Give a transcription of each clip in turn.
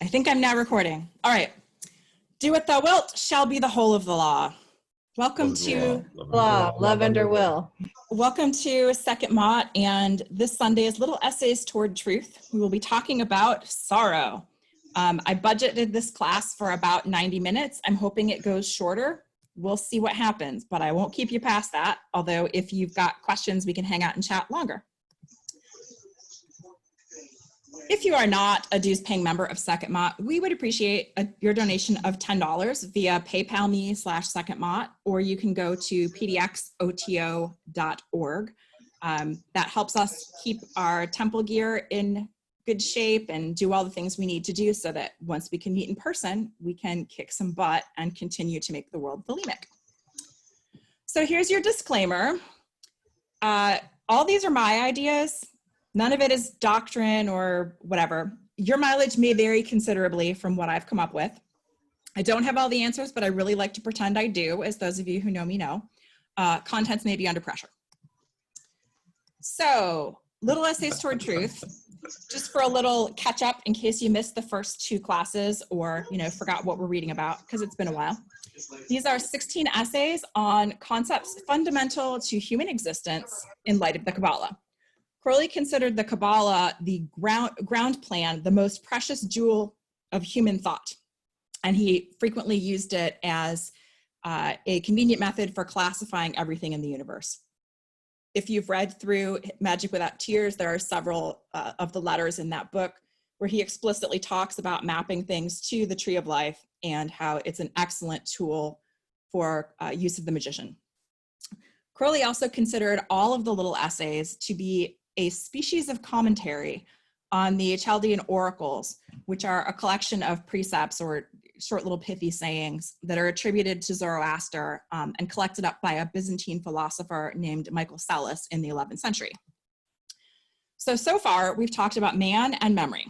I think I'm now recording. All right. Do what thou wilt shall be the whole of the law. Welcome to Love under will. Welcome to Sekhet-Maat, and this Sunday is Little Essays Toward Truth. We will be talking about sorrow. I budgeted this class for about 90 minutes. I'm hoping it goes shorter. We'll see what happens, but I won't keep you past that. Although if you've got questions, we can hang out and chat longer. If you are not a dues-paying member of Sekhet-Maat, we would appreciate your donation of $10 via PayPal me/Sekhet-Maat, or you can go to pdxoto.org. That helps us keep our temple gear in good shape and do all the things we need to do so that once we can meet in person, we can kick some butt and continue to make the world bulimic. So here's your disclaimer. All these are my ideas. None of it is doctrine or whatever. Your mileage may vary considerably from what I've come up with. I don't have all the answers, but I really like to pretend I do, as those of you who know me know. Contents may be under pressure. So, Little Essays Toward Truth, just for a little catch up in case you missed the first two classes or forgot what we're reading about, because it's been a while. These are 16 essays on concepts fundamental to human existence in light of the Kabbalah. Crowley considered the Kabbalah the ground plan, the most precious jewel of human thought. And he frequently used it as a convenient method for classifying everything in the universe. If you've read through Magic Without Tears, there are several of the letters in that book where he explicitly talks about mapping things to the Tree of Life and how it's an excellent tool for use of the magician. Crowley also considered all of the little essays to be a species of commentary on the Chaldean oracles, which are a collection of precepts or short little pithy sayings that are attributed to Zoroaster and collected up by a Byzantine philosopher named Michael Psellus in the 11th century. So far, we've talked about man and memory.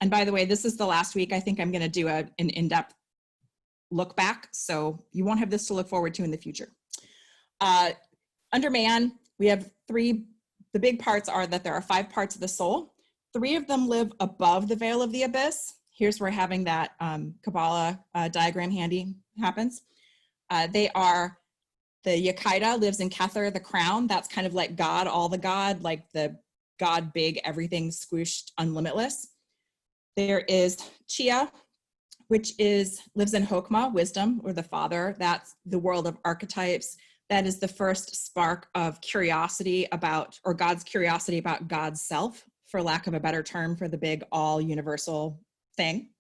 And by the way, this is the last week. I think I'm going to do an in-depth look back, so you won't have this to look forward to in the future. Under man, we have the big parts are that there are 5 parts of the soul. 3 of them live above the veil of the abyss. Here's where having that Kabbalah diagram handy happens. They are, the Yakaida lives in Kether, the crown. That's kind of like God, all the God, like the God big, everything squished, unlimitless. There is Chia, which lives in Hokmah, wisdom, or the father. That's the world of archetypes. That is the first spark of curiosity about, or God's curiosity about God's self, for lack of a better term for the big all universal thing.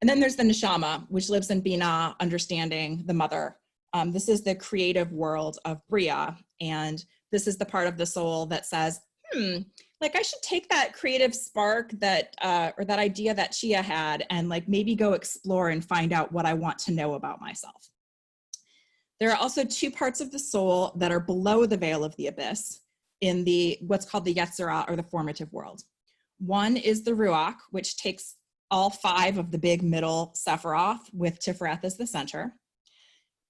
And then there's the Neshama, which lives in Binah, understanding the mother. This is the creative world of Bria. And this is the part of the soul that says, like I should take that creative spark that, or that idea that Chia had and like maybe go explore and find out what I want to know about myself. There are also 2 parts of the soul that are below the veil of the abyss in what's called the Yetzirah, or the formative world. One is the Ruach, which takes all 5 of the big middle Sephiroth with Tifereth as the center.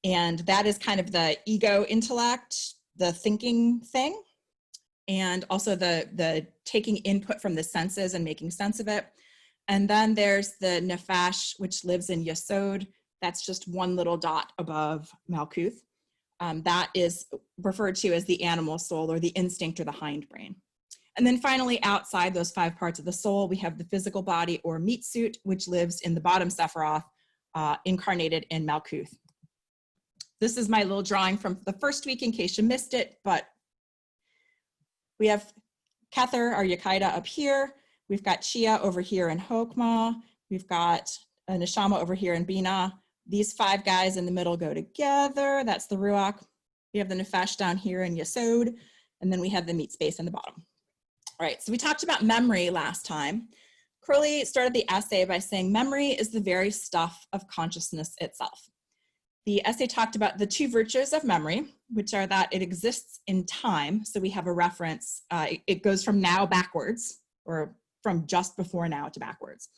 And that is kind of the ego intellect, the thinking thing, and also the taking input from the senses and making sense of it. And then there's the Nefesh, which lives in Yesod. That's just one little dot above Malkuth. That is referred to as the animal soul, or the instinct, or the hindbrain. And then finally, outside those 5 parts of the soul, we have the physical body, or meat suit, which lives in the bottom Sephiroth, incarnated in Malkuth. This is my little drawing from the first week in case you missed it, but we have Kether, our Yakaida, up here. We've got Chia over here in Hokmah. We've got a Neshama over here in Binah. These 5 guys in the middle go together. That's the Ruach. We have the Nefesh down here in Yesod, and then we have the meat space in the bottom. All right, so we talked about memory last time. Crowley started the essay by saying memory is the very stuff of consciousness itself. The essay talked about the 2 virtues of memory, which are that it exists in time. So we have a reference. It goes from now backwards, or from just before now to backwards.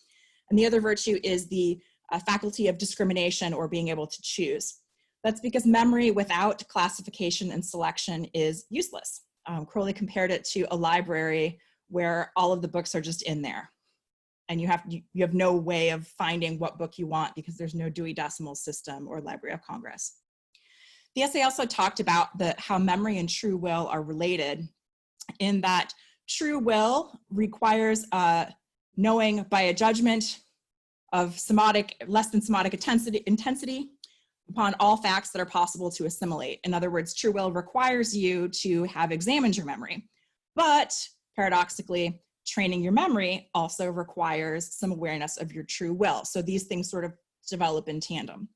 And the other virtue is the faculty of discrimination, or being able to choose. That's because memory without classification and selection is useless. Crowley compared it to a library where all of the books are just in there. and you have no way of finding what book you want because there's no Dewey Decimal System or Library of Congress. The essay also talked about how memory and true will are related, in that true will requires knowing by a judgment of less than somatic intensity upon all facts that are possible to assimilate. In other words, true will requires you to have examined your memory, but paradoxically, training your memory also requires some awareness of your true will. So these things sort of develop in tandem.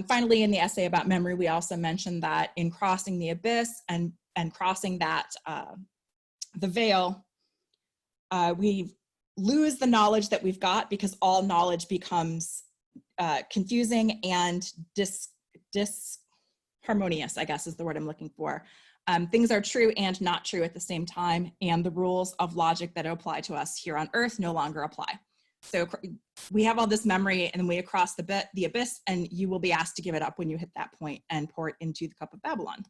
Finally, in the essay about memory, we also mentioned that in crossing the abyss and crossing that the veil, we lose the knowledge that we've got because all knowledge becomes confusing and disharmonious, I guess is the word I'm looking for. Things are true and not true at the same time, and the rules of logic that apply to us here on Earth no longer apply. So we have all this memory and we cross the abyss, and you will be asked to give it up when you hit that point and pour it into the cup of Babylon.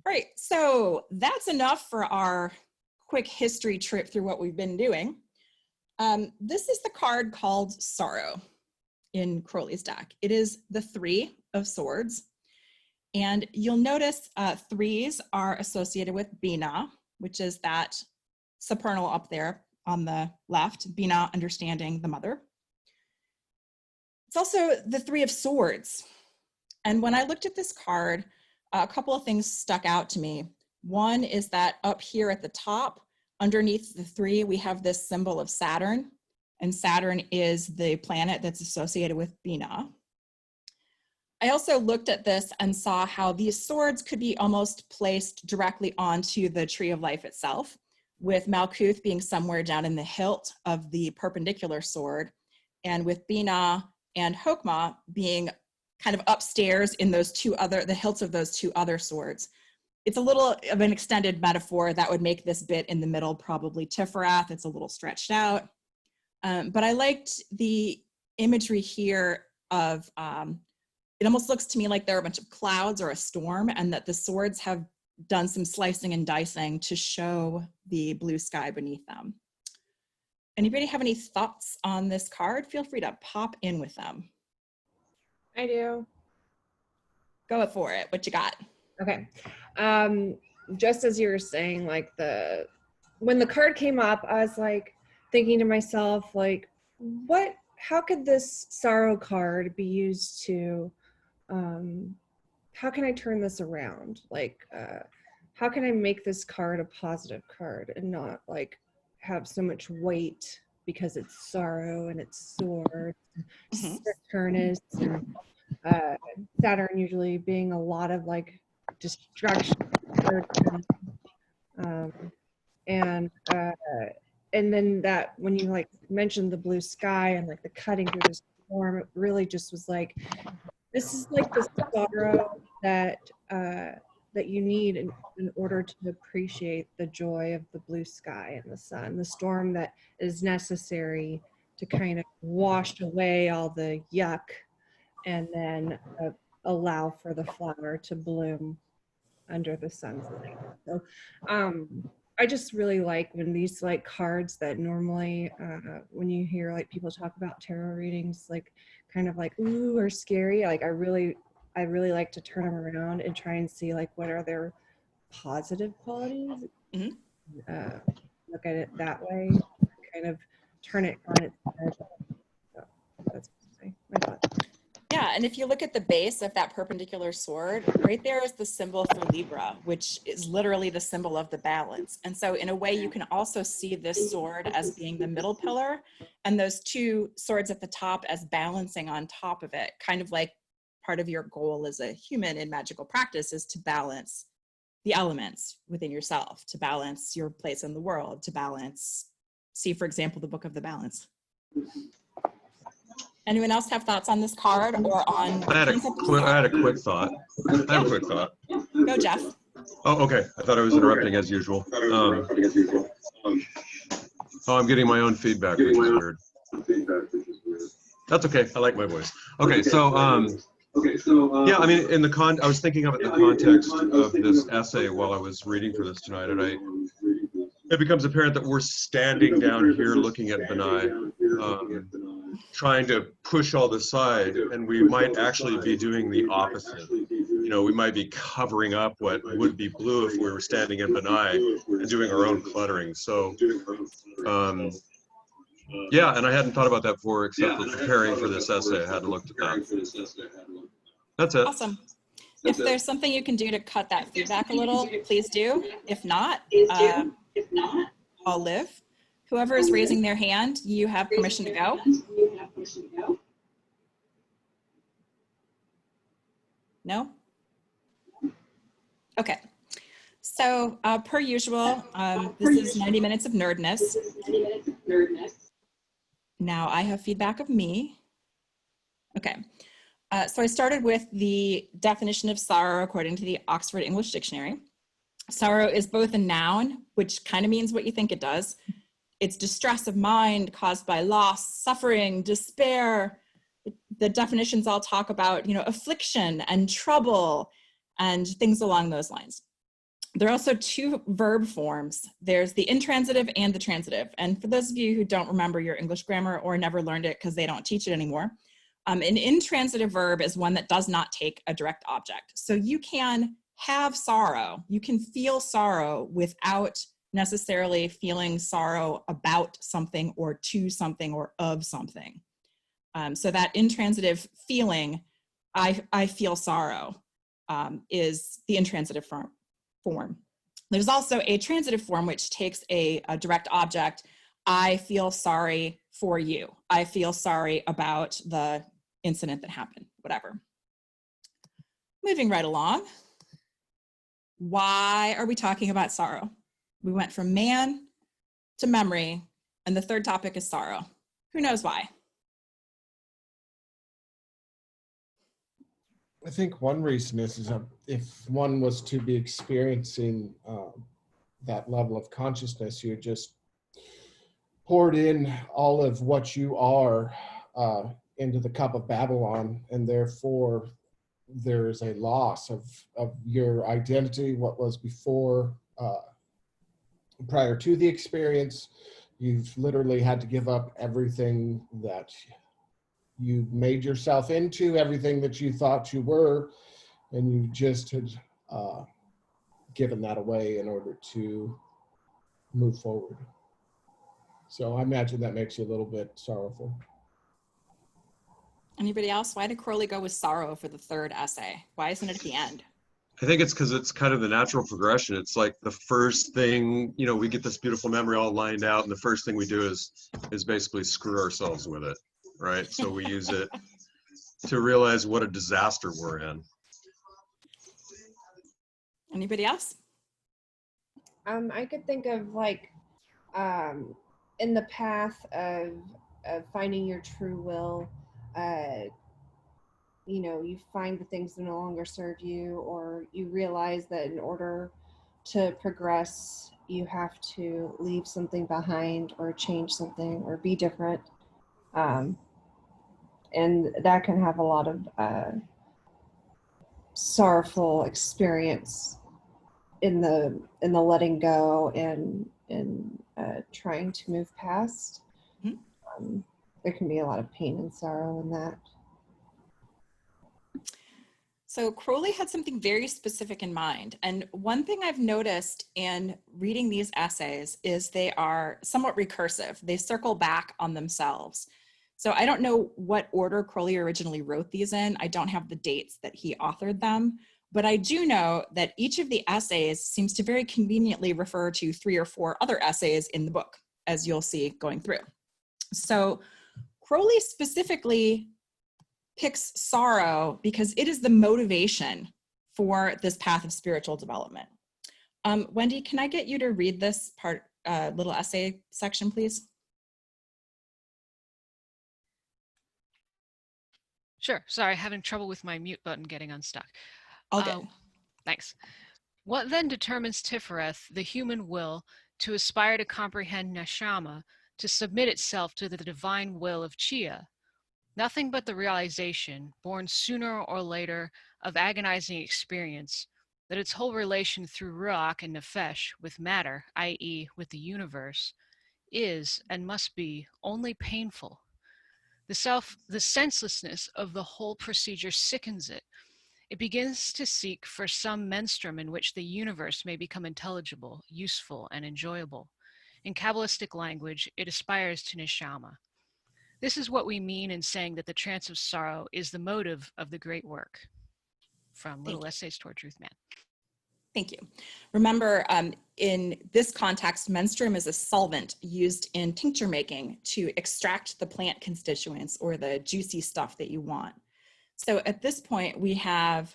All right, so that's enough for our quick history trip through what we've been doing. This is the card called Sorrow in Crowley's deck. It is the 3 of Swords. And you'll notice 3s are associated with Bina, which is that supernal up there on the left, Bina, understanding the mother. It's also the 3 of Swords. And when I looked at this card, a couple of things stuck out to me. One is that up here at the top, underneath the 3, we have this symbol of Saturn, and Saturn is the planet that's associated with Bina. I also looked at this and saw how these swords could be almost placed directly onto the tree of life itself, with Malkuth being somewhere down in the hilt of the perpendicular sword, and with Bina and Hokmah being kind of upstairs in the hilts of those 2 other swords. It's a little of an extended metaphor that would make this bit in the middle probably Tiferath. It's a little stretched out. But I liked the imagery here of, it almost looks to me like there are a bunch of clouds or a storm, and that the swords have done some slicing and dicing to show the blue sky beneath them. Anybody have any thoughts on this card? Feel free to pop in with them. I do. Go for it. What you got? Okay. Just as you were saying, like when the card came up, I was like thinking to myself, like, how could this sorrow card be used to, how can I turn this around? Like, how can I make this card a positive card and not like have so much weight because it's sorrow and it's swords, Saturnus, and Saturn usually being a lot of like destruction, and then that when you like mentioned the blue sky and like the cutting through the storm, it really just was like, this is like the sorrow that you need in order to appreciate the joy of the blue sky and the sun, the storm that is necessary to kind of wash away all the yuck and then allow for the flower to bloom under the sun's light. So I just really like when these like cards that normally when you hear like people talk about tarot readings, like kind of like ooh or scary, like I really like to turn them around and try and see like what are their positive qualities. Look at it that way, kind of turn it on its head. So that's my thought. Yeah, and if you look at the base of that perpendicular sword, right there is the symbol for Libra, which is literally the symbol of the balance. And so in a way, you can also see this sword as being the middle pillar, and those 2 swords at the top as balancing on top of it, kind of like part of your goal as a human in magical practice is to balance the elements within yourself, to balance your place in the world, to balance, see, for example, the Book of the Balance. Anyone else have thoughts on this card or on? I had a quick thought. Go, Jeff. Oh, okay. I thought I was interrupting as usual. I'm getting my own feedback, which is weird. That's okay. I like my voice. Okay, so yeah, I mean, I was thinking of it in the context of this essay while I was reading for this tonight, and it becomes apparent that we're standing down here looking at Benai, trying to push all this aside, and we might actually be doing the opposite. You know, we might be covering up what would be blue if we were standing in Benai and doing our own cluttering. So, yeah, and I hadn't thought about that before, except for preparing for this essay. I hadn't looked at that. That's it. Awesome. If there's something you can do to cut that feedback a little, please do. If not, I'll live. Whoever is raising their hand, you have permission to go. No? Okay. So per usual, this is 90 minutes of nerdness. Now I have feedback of me. Okay. So I started with the definition of sorrow according to the Oxford English Dictionary. Sorrow is both a noun, which kind of means what you think it does. It's distress of mind caused by loss, suffering, despair. The definitions all talk about, you know, affliction and trouble and things along those lines. There are also two verb forms. There's the intransitive and the transitive. And for those of you who don't remember your English grammar or never learned it because they don't teach it anymore, an intransitive verb is one that does not take a direct object. So you can have sorrow, you can feel sorrow without necessarily feeling sorrow about something or to something or of something. So that intransitive feeling, I feel sorrow, is the intransitive form. There's also a transitive form which takes a direct object. I feel sorry for you. I feel sorry about the incident that happened, whatever. Moving right along. Why are we talking about sorrow? We went from man to memory, and the third topic is sorrow. Who knows why? I think one reason is if one was to be experiencing that level of consciousness, you just poured in all of what you are into the cup of Babylon, and therefore there's a loss of your identity, what was before, prior to the experience. You've literally had to give up everything that you made yourself into, everything that you thought you were, and you just had given that away in order to move forward. So I imagine that makes you a little bit sorrowful. Anybody else? Why did Crowley go with sorrow for the third essay? Why isn't it at the end? I think it's because it's kind of the natural progression. It's like the first thing, you know, we get this beautiful memory all lined out, and the first thing we do is basically screw ourselves with it, right? So we use it to realize what a disaster we're in. Anybody else? I could think of like in the path of finding your true will, you know, you find the things that no longer serve you, or you realize that in order to progress, you have to leave something behind or change something or be different. And that can have a lot of sorrowful experience in the letting go and trying to move past. Mm-hmm. There can be a lot of pain and sorrow in that. So Crowley had something very specific in mind. And one thing I've noticed in reading these essays is they are somewhat recursive. They circle back on themselves. So I don't know what order Crowley originally wrote these in. I don't have the dates that he authored them, but I do know that each of the essays seems to very conveniently refer to 3 or 4 other essays in the book, as you'll see going through. So Crowley specifically picks sorrow because it is the motivation for this path of spiritual development. Wendy, can I get you to read this part, little essay section, please? Sure. Sorry, having trouble with my mute button getting unstuck. All good. Thanks. What then determines Tifereth, the human will, to aspire to comprehend Neshama, to submit itself to the divine will of Chia? Nothing but the realization, born sooner or later, of agonizing experience, that its whole relation through Ruach and Nefesh with matter, i.e. with the universe, is and must be only painful. The senselessness of the whole procedure sickens it. It begins to seek for some menstruum in which the universe may become intelligible, useful, and enjoyable. In Kabbalistic language, it aspires to neshama. This is what we mean in saying that the Trance of Sorrow is the motive of the great work. From Little Essays Toward Truth Man. Thank you. Remember, in this context, menstruum is a solvent used in tincture making to extract the plant constituents or the juicy stuff that you want. So at this point, we have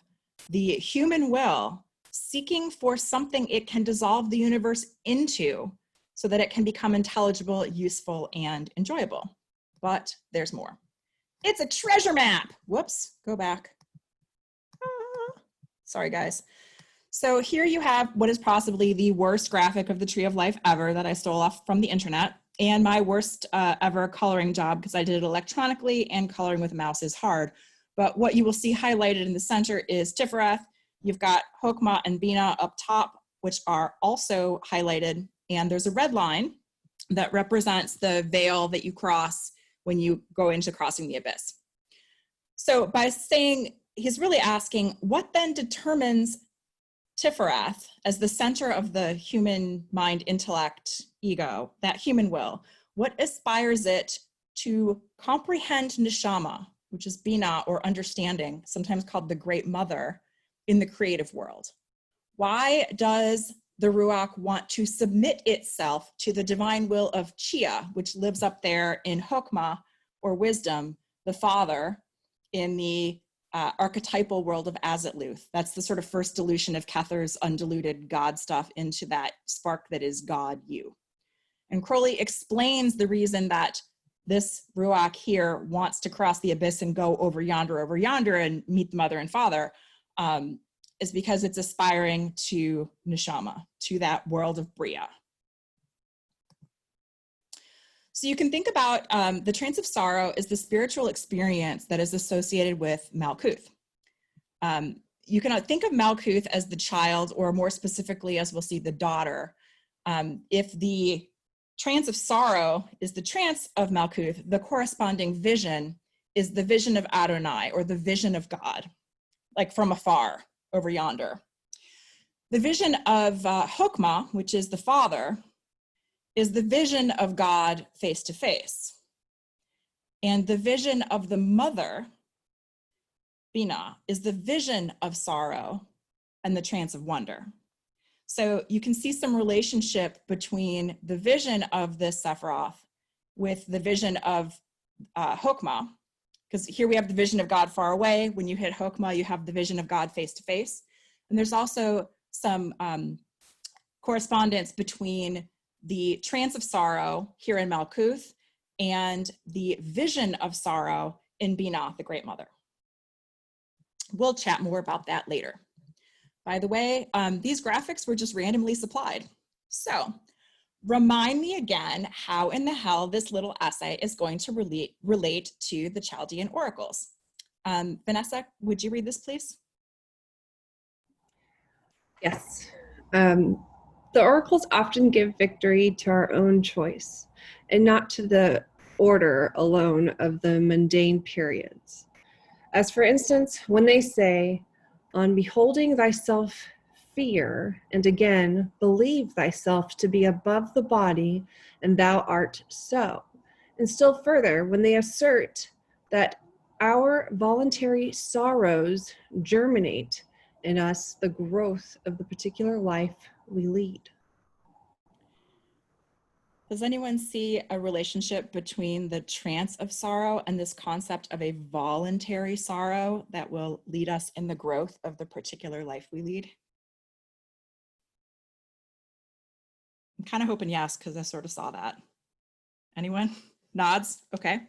the human will seeking for something it can dissolve the universe into so that it can become intelligible, useful, and enjoyable. But there's more. It's a treasure map. Whoops, go back. Sorry, guys. So here you have what is possibly the worst graphic of the Tree of Life ever that I stole off from the internet, and my worst ever coloring job because I did it electronically, and coloring with a mouse is hard. But what you will see highlighted in the center is Tifereth. You've got Sekhet-Maat and Binah up top, which are also highlighted, and there's a red line that represents the veil that you cross when you go into crossing the abyss. So by saying, he's really asking, what then determines Tifereth as the center of the human mind, intellect, ego, that human will? What aspires it to comprehend neshama, which is Binah or understanding, sometimes called the great mother in the creative world? Why does the Ruach want to submit itself to the divine will of Chia, which lives up there in Sekhet-Maat or wisdom, the father in the archetypal world of Azatluth? That's the sort of first dilution of Kether's undiluted God stuff into that spark that is God, you. And Crowley explains the reason that this Ruach here wants to cross the abyss and go over yonder and meet the mother and father, is because it's aspiring to neshama, to that world of Bria. So you can think about the Trance of Sorrow as the spiritual experience that is associated with Malkuth. You can think of Malkuth as the child, or more specifically, as we'll see, the daughter. If the Trance of Sorrow is the trance of Malkuth, the corresponding vision is the vision of Adonai, or the vision of God, like from afar over yonder. The vision of Sekhet-Maat, which is the father, is the vision of God face to face. And the vision of the mother, Binah, is the vision of sorrow and the trance of wonder. So you can see some relationship between the vision of this Sephiroth with the vision of Sekhet-Maat, because here we have the vision of God far away. When you hit Sekhet-Maat, you have the vision of God face to face. And there's also some correspondence between the Trance of Sorrow here in Malkuth and the vision of sorrow in Binah, the Great Mother. We'll chat more about that later. By the way, these graphics were just randomly supplied. So remind me again how in the hell this little essay is going to relate to the Chaldean oracles. Vanessa, would you read this, please? Yes. The oracles often give victory to our own choice, and not to the order alone of the mundane periods. As for instance, when they say, on beholding thyself fear, and again, believe thyself to be above the body, and thou art so. And still further, when they assert that our voluntary sorrows germinate in us the growth of the particular life we lead. Does anyone see a relationship between the Trance of Sorrow and this concept of a voluntary sorrow that will lead us in the growth of the particular life we lead? I'm kind of hoping yes, because I sort of saw that. Anyone? Nods? Okay.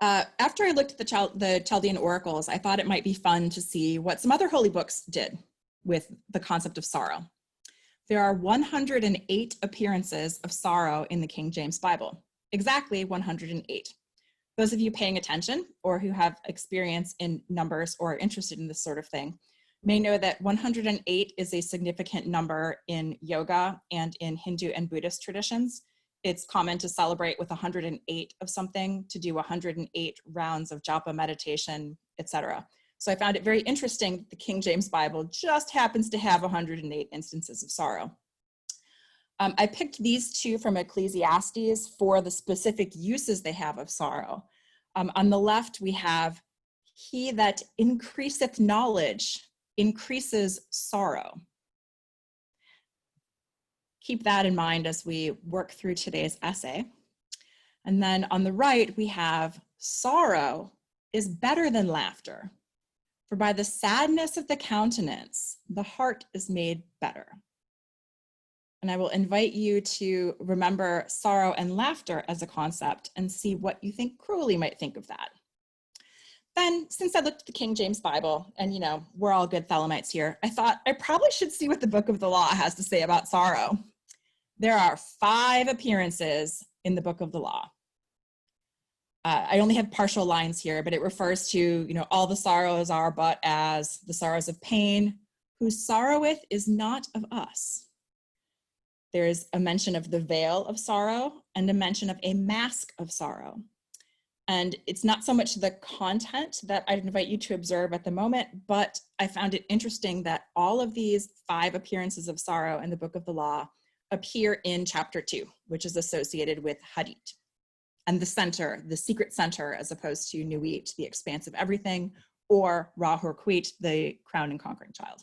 After I looked at the Chaldean oracles, I thought it might be fun to see what some other holy books did with the concept of sorrow. There are 108 appearances of sorrow in the King James Bible, exactly 108. Those of you paying attention or who have experience in numbers or are interested in this sort of thing may know that 108 is a significant number in yoga and in Hindu and Buddhist traditions. It's common to celebrate with 108 of something, to do 108 rounds of japa meditation, etc. So I found it very interesting that the King James Bible just happens to have 108 instances of sorrow. I picked these two from Ecclesiastes for the specific uses they have of sorrow. On the left, we have, he that increaseth knowledge increases sorrow. Keep that in mind as we work through today's essay. And then on the right, we have, sorrow is better than laughter, for by the sadness of the countenance, the heart is made better. And I will invite you to remember sorrow and laughter as a concept and see what you think Crowley might think of that. Then, since I looked at the King James Bible, and you know, we're all good Thelemites here, I thought I probably should see what the Book of the Law has to say about sorrow. There are 5 appearances in the Book of the Law. I only have partial lines here, but it refers to, you know, all the sorrows are but as the sorrows of pain, whose sorroweth is not of us. There is a mention of the veil of sorrow and a mention of a mask of sorrow. And it's not so much the content that I'd invite you to observe at the moment, but I found it interesting that all of these 5 appearances of sorrow in the Book of the Law appear in chapter 2, which is associated with Hadith. And the center, the secret center, as opposed to Nuit, the expanse of everything, or Ra-Hor-Quit, the crown and conquering child.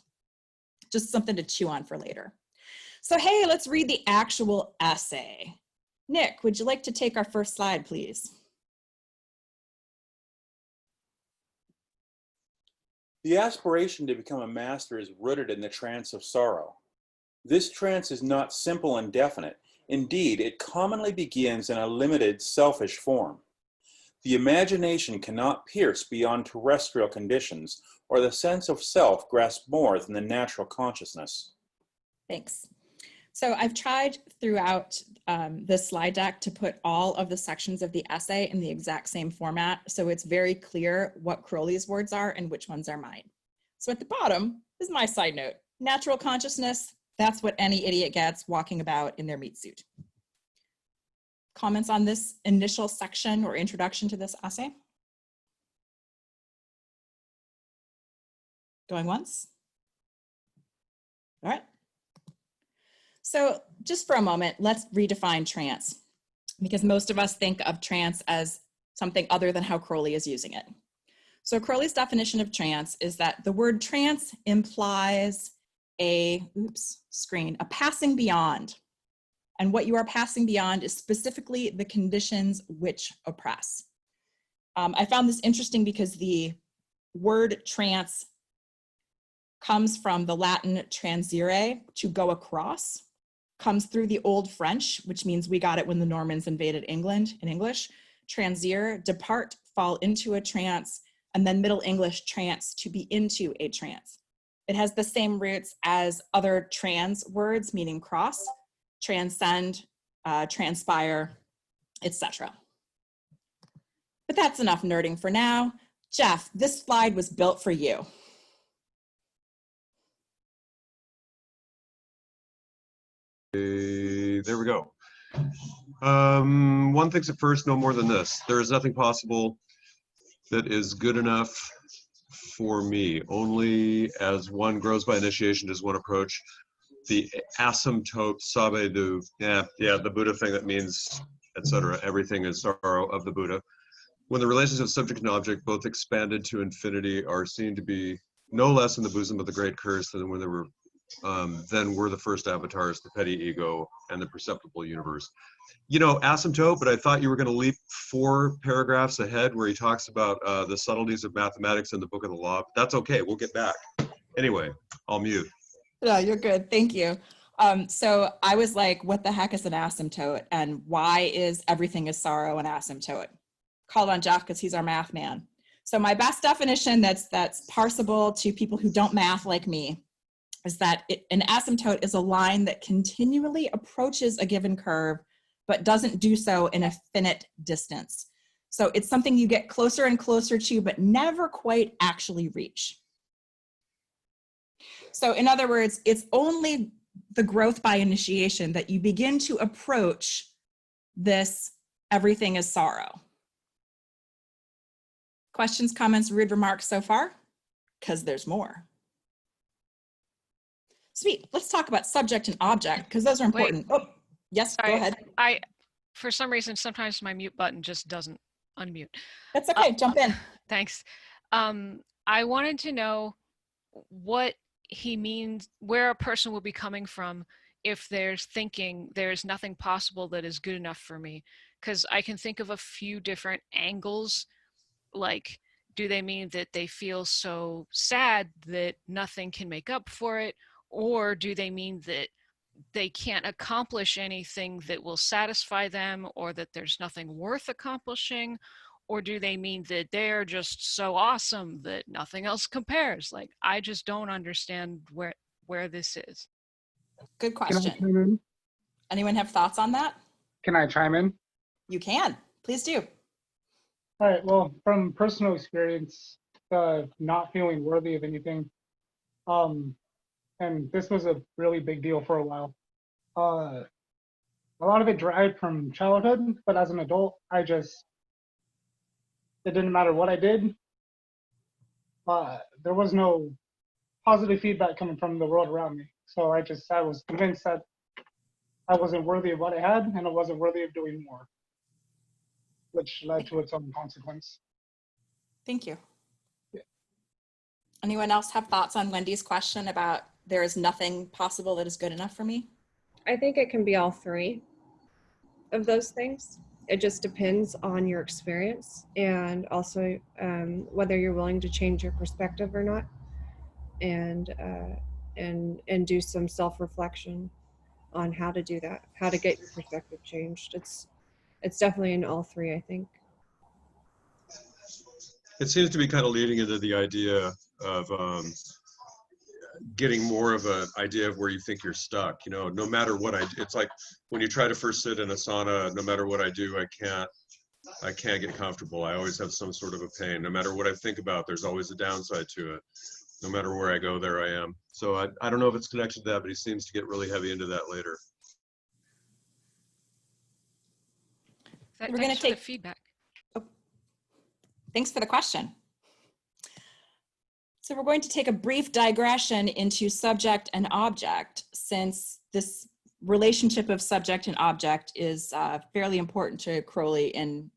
Just something to chew on for later. So hey, let's read the actual essay. Nick, would you like to take our first slide, please? The aspiration to become a master is rooted in the trance of sorrow. This trance is not simple and definite. Indeed, it commonly begins in a limited, selfish form. The imagination cannot pierce beyond terrestrial conditions, or the sense of self grasp more than the natural consciousness. Thanks. So I've tried throughout this slide deck to put all of the sections of the essay in the exact same format, so it's very clear what Crowley's words are and which ones are mine. So at the bottom is my side note. Natural consciousness, that's what any idiot gets walking about in their meat suit. Comments on this initial section or introduction to this essay? Going once? All right. So just for a moment, let's redefine trance, because most of us think of trance as something other than how Crowley is using it. So Crowley's definition of trance is that the word trance implies a passing beyond. And what you are passing beyond is specifically the conditions which oppress. I found this interesting because the word trance comes from the Latin transire, to go across, comes through the Old French, which means we got it when the Normans invaded England in English. Transire, depart, fall into a trance, and then Middle English trance, to be into a trance. It has the same roots as other trans words, meaning cross, transcend, transpire, etc. But that's enough nerding for now. Jeff, this slide was built for you. There we go. One thinks at first, no more than this. There is nothing possible that is good enough for me. Only as one grows by initiation does one approach the asymptote sabe du. The Buddha thing that means, etc. Everything is sorrow of the Buddha. When the relations of subject and object, both expanded to infinity, are seen to be no less in the bosom of the great curse than when they were then were the first avatars, the petty ego and the perceptible universe. You know, asymptote, but I thought you were going to leap 4 paragraphs ahead where he talks about the subtleties of mathematics in the Book of the Law. But that's okay, we'll get back. Anyway, I'll mute. No, you're good, thank you. So I was like, what the heck is an asymptote? And why is everything is sorrow an asymptote? Called on Jeff because he's our math man. So my best definition that's parsable to people who don't math like me is that an asymptote is a line that continually approaches a given curve, but doesn't do so in a finite distance. So it's something you get closer and closer to, but never quite actually reach. So in other words, it's only the growth by initiation that you begin to approach this everything is sorrow. Questions, comments, rude remarks so far? Because there's more. Sweet. Let's talk about subject and object because those are important. Oh, yes, Sorry, go ahead. For some reason, sometimes my mute button just doesn't unmute. That's okay. Jump in. Thanks. I wanted to know what he means, where a person will be coming from if there's thinking there's nothing possible that is good enough for me. Because I can think of a few different angles. Like, do they mean that they feel so sad that nothing can make up for it? Or do they mean that they can't accomplish anything that will satisfy them, or that there's nothing worth accomplishing? Or do they mean that they're just so awesome that nothing else compares? Like, I just don't understand where this is. Good Can I question. chime in? Anyone have thoughts on that? Can I chime in? You can. Please do. All right. Well, from personal experience, not feeling worthy of anything, and this was a really big deal for a while. A lot of it derived from childhood, but as an adult, it didn't matter what I did. There was no positive feedback coming from the world around me. So I was convinced that I wasn't worthy of what I had, and I wasn't worthy of doing more, which led to its own consequence. Thank you. Yeah. Anyone else have thoughts on Wendy's question about there is nothing possible that is good enough for me? I think it can be all three of those things. It just depends on your experience and also whether you're willing to change your perspective or not, and do some self-reflection on how to do that, how to get your perspective changed. It's definitely in all three, I think. It seems to be kind of leading into the idea of getting more of an idea of where you think you're stuck. You know, no matter what it's like when you try to first sit in a sauna, no matter what I do, I can't get comfortable. I always have some sort of a pain. No matter what I think about, there's always a downside to it. No matter where I go, there I am. So I don't know if it's connected to that, but he seems to get really heavy into that later. We're going to take the feedback. Oh, thanks for the question. So we're going to take a brief digression into subject and object, since this relationship of subject and object is fairly important to Crowley in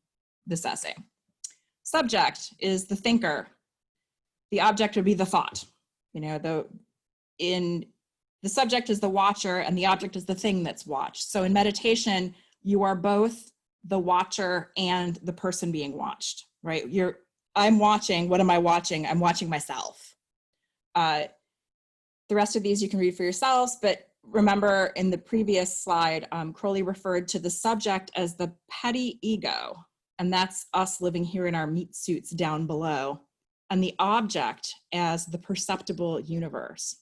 this essay. Subject is the thinker. The object would be the thought. You know, the subject is the watcher and the object is the thing that's watched. So in meditation, you are both the watcher and the person being watched, right? I'm watching. What am I watching? I'm watching myself. The rest of these you can read for yourselves, but remember in the previous slide, Crowley referred to the subject as the petty ego, and that's us living here in our meat suits down below, and the object as the perceptible universe.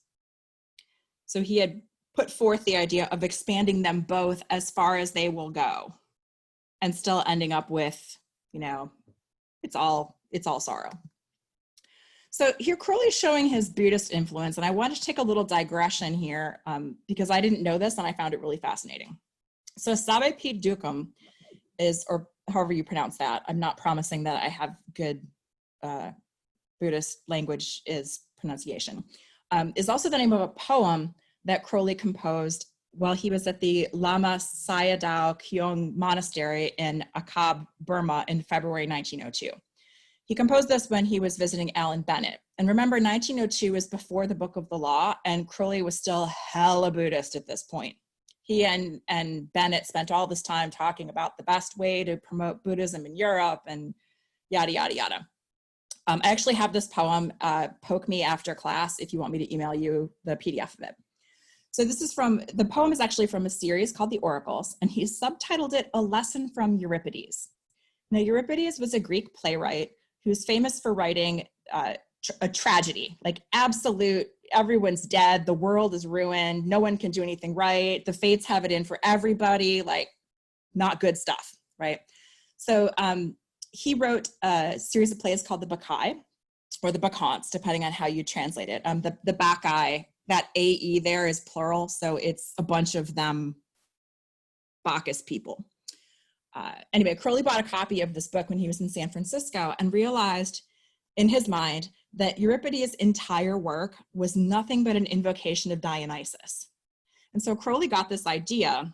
So he had put forth the idea of expanding them both as far as they will go, and still ending up with, you know, it's all sorrow. So here Crowley's showing his Buddhist influence, and I wanted to take a little digression here because I didn't know this and I found it really fascinating. So Sabe Pi Dukum is, or however you pronounce that, I'm not promising that I have good Buddhist language is pronunciation, is also the name of a poem that Crowley composed while he was at the Lama Sayadaw Kyong Monastery in Akab, Burma in February 1902. He composed this when he was visiting Alan Bennett. And remember, 1902 is before the Book of the Law, and Crowley was still hella Buddhist at this point. He and Bennett spent all this time talking about the best way to promote Buddhism in Europe and yada, yada, yada. I actually have this poem, poke me after class if you want me to email you the PDF of it. So the poem is actually from a series called The Oracles, and he subtitled it A Lesson from Euripides. Now, Euripides was a Greek playwright who's famous for writing a tragedy, like absolute, everyone's dead, the world is ruined, no one can do anything right, the fates have it in for everybody, like not good stuff, right? So he wrote a series of plays called the Mackay, or the Bacchantes, depending on how you translate it. The Bacchae, that AE there is plural, so it's a bunch of them Bacchus people. Anyway, Crowley bought a copy of this book when he was in San Francisco and realized in his mind that Euripides' entire work was nothing but an invocation of Dionysus. And so Crowley got this idea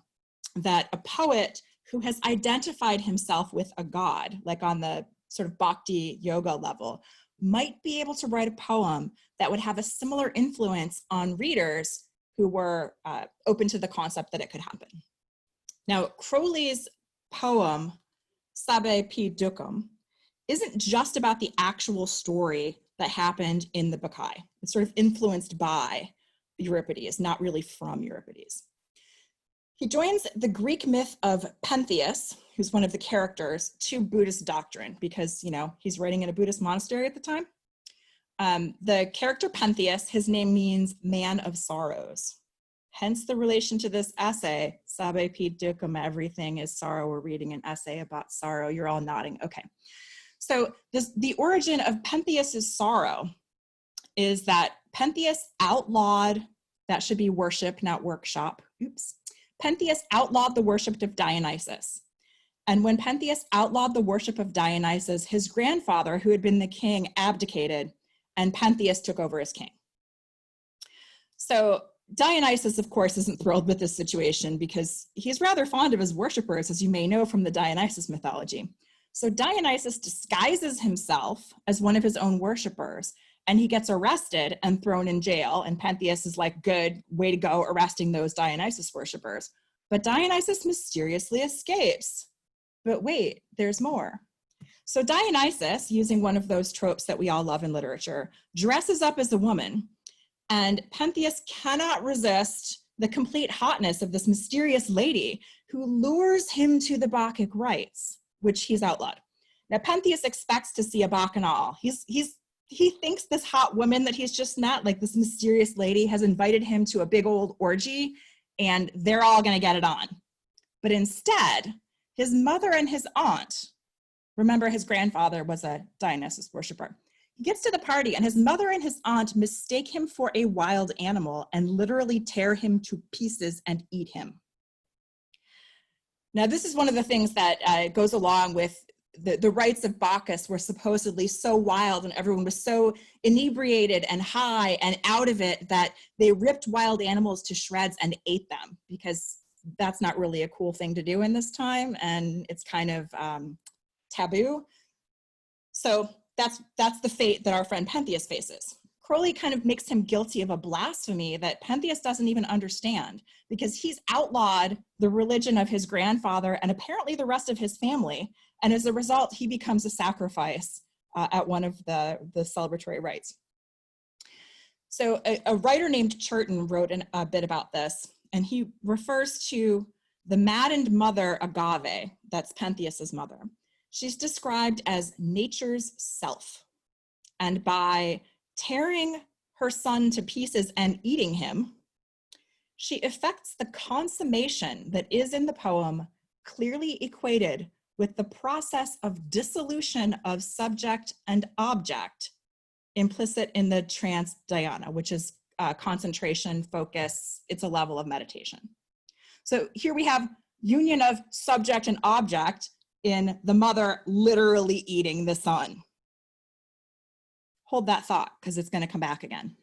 that a poet who has identified himself with a god, like on the sort of bhakti yoga level, might be able to write a poem that would have a similar influence on readers who were open to the concept that it could happen. Now, Crowley's poem, Sabe Pi Dukkam, isn't just about the actual story that happened in the Bacchae. It's sort of influenced by Euripides, not really from Euripides. He joins the Greek myth of Pentheus, who's one of the characters, to Buddhist doctrine because, you know, he's writing in a Buddhist monastery at the time. The character Pentheus, his name means man of sorrows. Hence the relation to this essay, Sabe Pi Dukkam, everything is sorrow. We're reading an essay about sorrow. You're all nodding. Okay. So the origin of Pentheus's sorrow is that Pentheus outlawed, that should be worship, not workshop. Oops. Pentheus outlawed the worship of Dionysus. And when Pentheus outlawed the worship of Dionysus, his grandfather, who had been the king, abdicated, and Pentheus took over as king. So Dionysus, of course, isn't thrilled with this situation because he's rather fond of his worshipers, as you may know from the Dionysus mythology. So Dionysus disguises himself as one of his own worshipers, and he gets arrested and thrown in jail. And Pentheus is like, good, way to go, arresting those Dionysus worshipers. But Dionysus mysteriously escapes. But wait, there's more. So Dionysus, using one of those tropes that we all love in literature, dresses up as a woman. And Pentheus cannot resist the complete hotness of this mysterious lady who lures him to the Bacchic rites, which he's outlawed. Now, Pentheus expects to see a bacchanal. He thinks this hot woman that he's just met, like this mysterious lady, has invited him to a big old orgy, and they're all gonna get it on. But instead, his mother and his aunt, remember his grandfather was a Dionysus worshiper, he gets to the party and his mother and his aunt mistake him for a wild animal and literally tear him to pieces and eat him. Now, this is one of the things that goes along with the rites of Bacchus were supposedly so wild and everyone was so inebriated and high and out of it that they ripped wild animals to shreds and ate them because that's not really a cool thing to do in this time and it's kind of taboo. So that's the fate that our friend Pentheus faces. Crowley kind of makes him guilty of a blasphemy that Pentheus doesn't even understand because he's outlawed the religion of his grandfather and apparently the rest of his family. And as a result, he becomes a sacrifice at one of the celebratory rites. So a writer named Churton wrote a bit about this, and he refers to the maddened mother Agave, that's Pentheus's mother. She's described as nature's self. And by tearing her son to pieces and eating him, she effects the consummation that is in the poem clearly equated with the process of dissolution of subject and object implicit in the trance dhyana, which is concentration, focus, it's a level of meditation. So here we have union of subject and object in the mother literally eating the son. Hold that thought because it's going to come back again.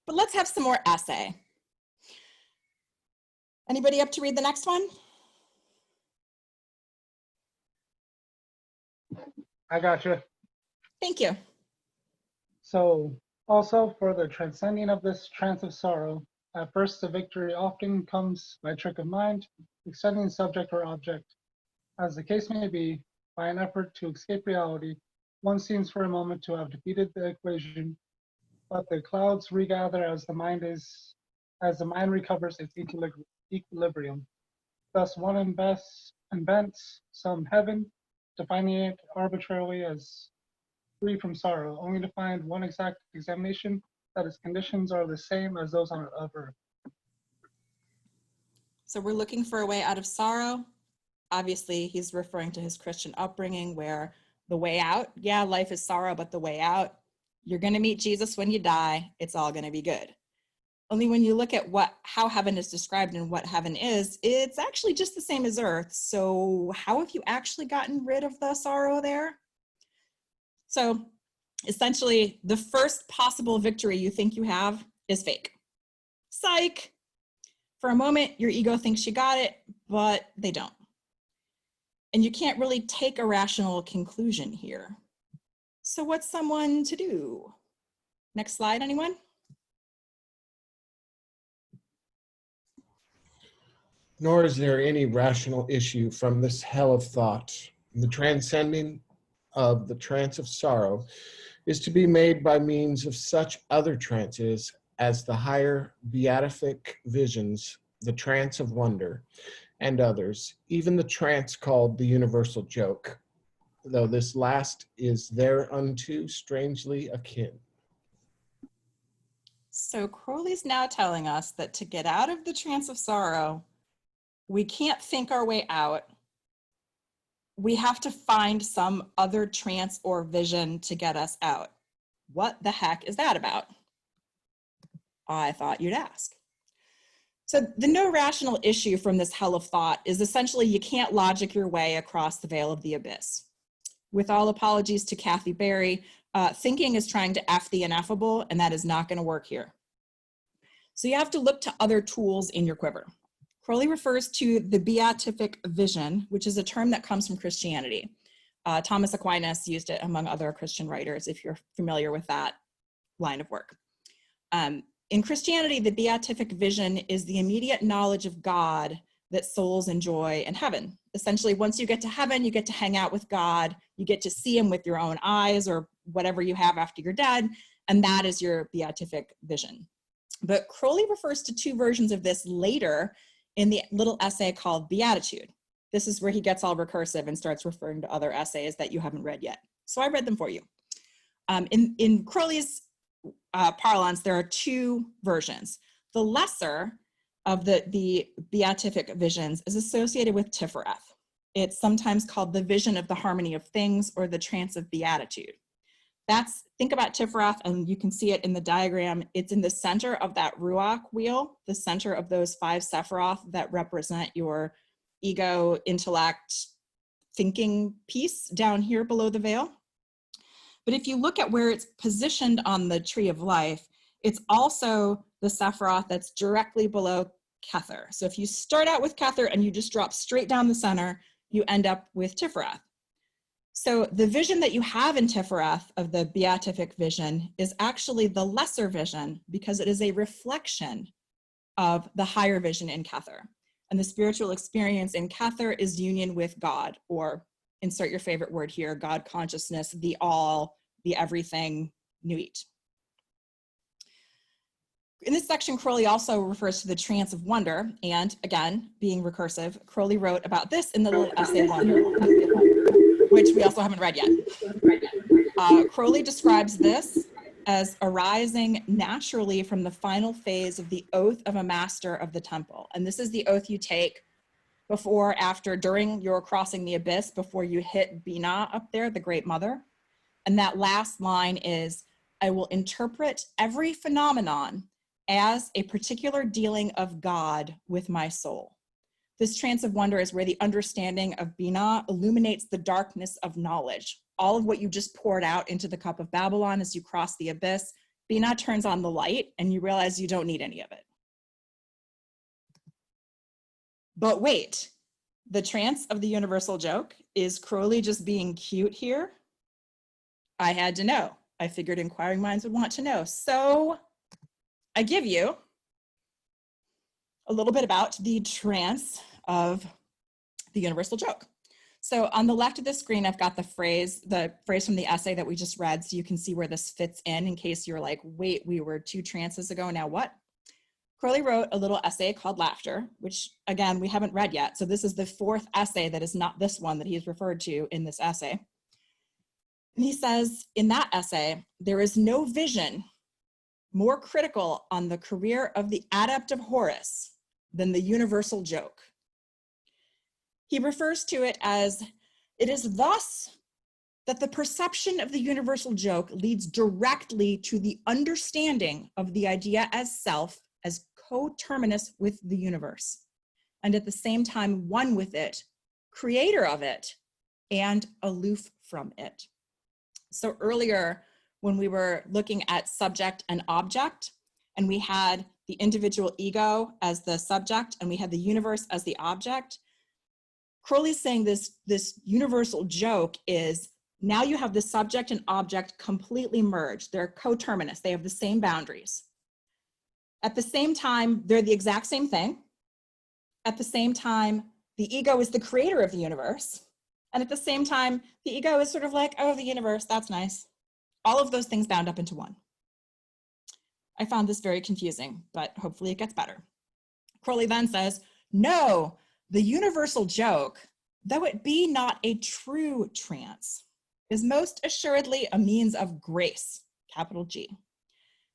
But let's have some more essay. Anybody up to read the next one? I got you. Thank you. So also for the transcending of this trance of sorrow, at first the victory often comes by trick of mind, extending subject or object. As the case may be, by an effort to escape reality, one seems for a moment to have defeated the equation, but the clouds regather as the mind recovers its equilibrium. Thus one invents some heaven, defining it arbitrarily as free from sorrow, only to find one exact examination that its conditions are the same as those on earth. So we're looking for a way out of sorrow. Obviously, he's referring to his Christian upbringing where The way out, yeah, life is sorrow, but the way out, you're going to meet Jesus when you die. It's all going to be good. Only when you look at how heaven is described and what heaven is, it's actually just the same as earth. So how have you actually gotten rid of the sorrow there? So essentially, the first possible victory you think you have is fake. Psych. For a moment, your ego thinks you got it, but they don't. And you can't really take a rational conclusion here. So what's someone to do? Next slide, anyone? Nor is there any rational issue from this hell of thought. The transcending of the trance of sorrow is to be made by means of such other trances as the higher beatific visions, the trance of wonder, and others, even the trance called the universal joke, though this last is thereunto strangely akin. So Crowley's now telling us that to get out of the trance of sorrow, we can't think our way out. We have to find some other trance or vision to get us out. What the heck is that about? I thought you'd ask. So the no rational issue from this hell of thought is essentially you can't logic your way across the veil of the abyss. With all apologies to Kathy Berry, thinking is trying to F the ineffable, and that is not going to work here. So you have to look to other tools in your quiver. Crowley refers to the beatific vision, which is a term that comes from Christianity. Thomas Aquinas used it among other Christian writers, if you're familiar with that line of work. In Christianity, the beatific vision is the immediate knowledge of God that souls enjoy in heaven. Essentially, once you get to heaven, you get to hang out with God, you get to see him with your own eyes or whatever you have after you're dead, and that is your beatific vision. But Crowley refers to two versions of this later in the little essay called Beatitude. This is where he gets all recursive and starts referring to other essays that you haven't read yet. So I read them for you. In Crowley's parlance, there are two versions. The lesser of the beatific visions is associated with Tiferet. It's sometimes called the vision of the harmony of things or the trance of beatitude. Think about Tiferet, and you can see it in the diagram. It's in the center of that Ruach wheel, the center of those 5 Sephiroth that represent your ego, intellect, thinking piece down here below the veil. But if you look at where it's positioned on the tree of life, it's also the Sephiroth that's directly below Kether. So if you start out with Kether and you just drop straight down the center, you end up with Tiferet. So the vision that you have in Tiferet of the beatific vision is actually the lesser vision because it is a reflection of the higher vision in Kether. And the spiritual experience in Kether is union with God, or insert your favorite word here, God consciousness, the all, the everything, Nuit. In this section, Crowley also refers to the trance of wonder, and again, being recursive, Crowley wrote about this in the little essay Wonder, which we also haven't read yet. Crowley describes this as arising naturally from the final phase of the oath of a master of the temple. And this is the oath you take before, after, during your crossing the abyss, before you hit Binah up there, the Great Mother. And that last line is, I will interpret every phenomenon as a particular dealing of God with my soul. This trance of wonder is where the understanding of Binah illuminates the darkness of knowledge. All of what you just poured out into the cup of Babylon as you cross the abyss, Binah turns on the light and you realize you don't need any of it. But wait, the trance of the universal joke, is Crowley just being cute here? I had to know. I figured inquiring minds would want to know. So I give you a little bit about the trance of the universal joke. So on the left of the screen, I've got the phrase from the essay that we just read, so you can see where this fits in case you're like, wait, we were 2 trances ago, now what? Crowley wrote a little essay called Laughter, which again, we haven't read yet. So this is the 4th essay that is not this one that he's referred to in this essay. And he says in that essay, there is no vision more critical on the career of the adept of Horus than the universal joke. He refers to it as, it is thus that the perception of the universal joke leads directly to the understanding of the idea as self, as coterminous with the universe, and at the same time one with it, creator of it, and aloof from it. So earlier, when we were looking at subject and object, and we had the individual ego as the subject, and we had the universe as the object, Crowley's saying this universal joke is, now you have the subject and object completely merged. They're coterminous. They have the same boundaries. At the same time, they're the exact same thing. At the same time, the ego is the creator of the universe. And at the same time, the ego is sort of like, oh, the universe, that's nice. All of those things bound up into one. I found this very confusing, but hopefully it gets better. Crowley then says, no, the universal joke, though it be not a true trance, is most assuredly a means of grace, capital G,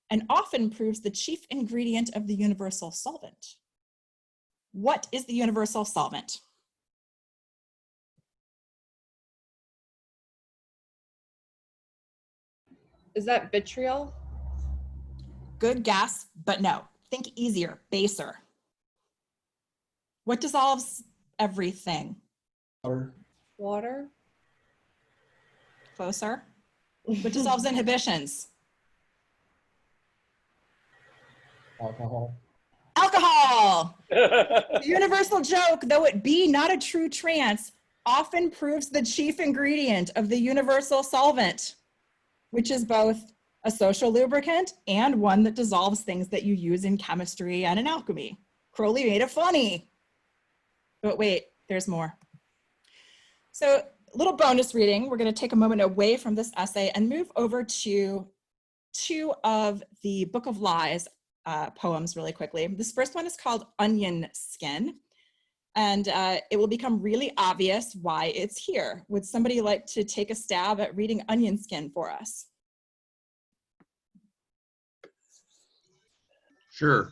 and often proves the chief ingredient of the universal solvent. What is the universal solvent? Is that vitriol? Good guess, but no. Think easier, baser. What dissolves everything? Water. Water? Closer. What dissolves inhibitions? Alcohol. Alcohol! The universal joke, though it be not a true trance, often proves the chief ingredient of the universal solvent, which is both a social lubricant and one that dissolves things that you use in chemistry and in alchemy. Crowley made it funny. But wait, there's more. So a little bonus reading. We're going to take a moment away from this essay and move over to two of the Book of Lies poems really quickly. This first one is called Onion Skin, and it will become really obvious why it's here. Would somebody like to take a stab at reading Onion Skin for us? Sure.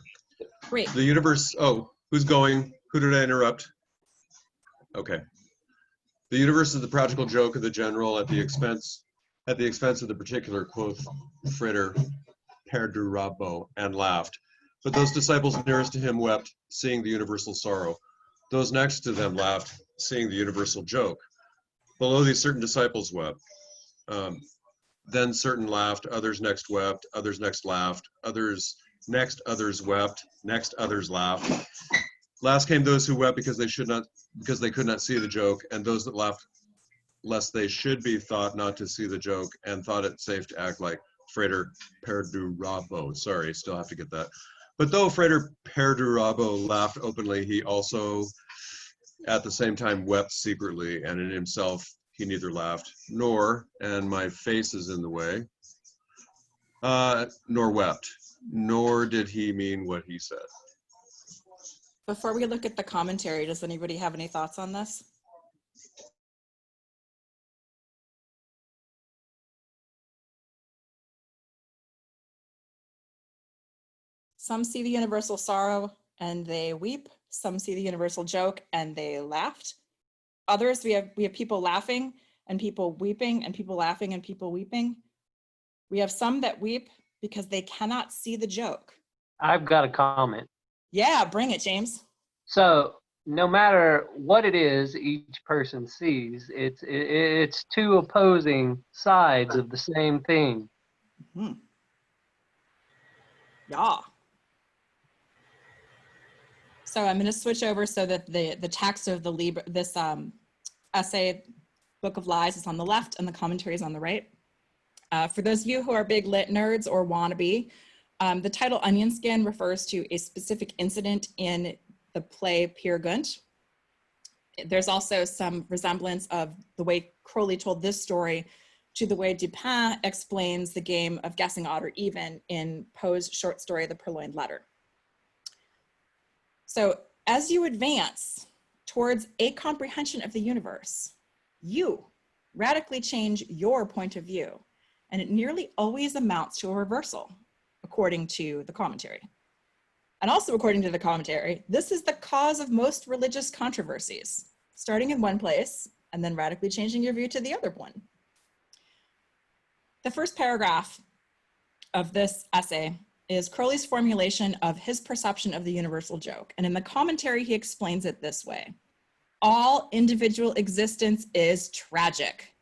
Great. The universe, oh, who's going? Who did I interrupt? Okay. The universe is the practical joke of the general at the expense of the particular, quoth Fritter Perdurabo, and laughed. But those disciples nearest to him wept, seeing the universal sorrow. Those next to them laughed, seeing the universal joke. Below these certain disciples wept. Then certain laughed, others next wept, others next laughed, others wept, next others laughed. Last came those who wept because they could not see the joke, and those that laughed lest they should be thought not to see the joke, and thought it safe to act like Frater Perdurabo. Sorry, still have to get that. But though Frater Perdurabo laughed openly, he also at the same time wept secretly, and in himself he neither laughed nor, and my face is in the way, nor wept, nor did he mean what he said. Before we look at the commentary, does anybody have any thoughts on this? Some see the universal sorrow and they weep. Some see the universal joke and they laughed. Others, we have people laughing and people weeping, and people laughing and people weeping. We have some that weep because they cannot see the joke. I've got a comment. Yeah, bring it, James. So no matter what it is each person sees, it's two opposing sides of the same thing. Mm-hmm. Yeah. So I'm going to switch over so that the text of this essay, Book of Lies, is on the left and the commentary is on the right. For those of you who are big lit nerds or wannabe, the title Onion Skin refers to a specific incident in the play Peer Gynt. There's also some resemblance of the way Crowley told this story to the way Dupin explains the game of guessing odd or even in Poe's short story, The Purloined Letter. So as you advance towards a comprehension of the universe, you radically change your point of view, and it nearly always amounts to a reversal, according to the commentary. And also according to the commentary, this is the cause of most religious controversies, starting in one place and then radically changing your view to the other one. The first paragraph of this essay is Crowley's formulation of his perception of the universal joke. And in the commentary, he explains it this way. All individual existence is tragic.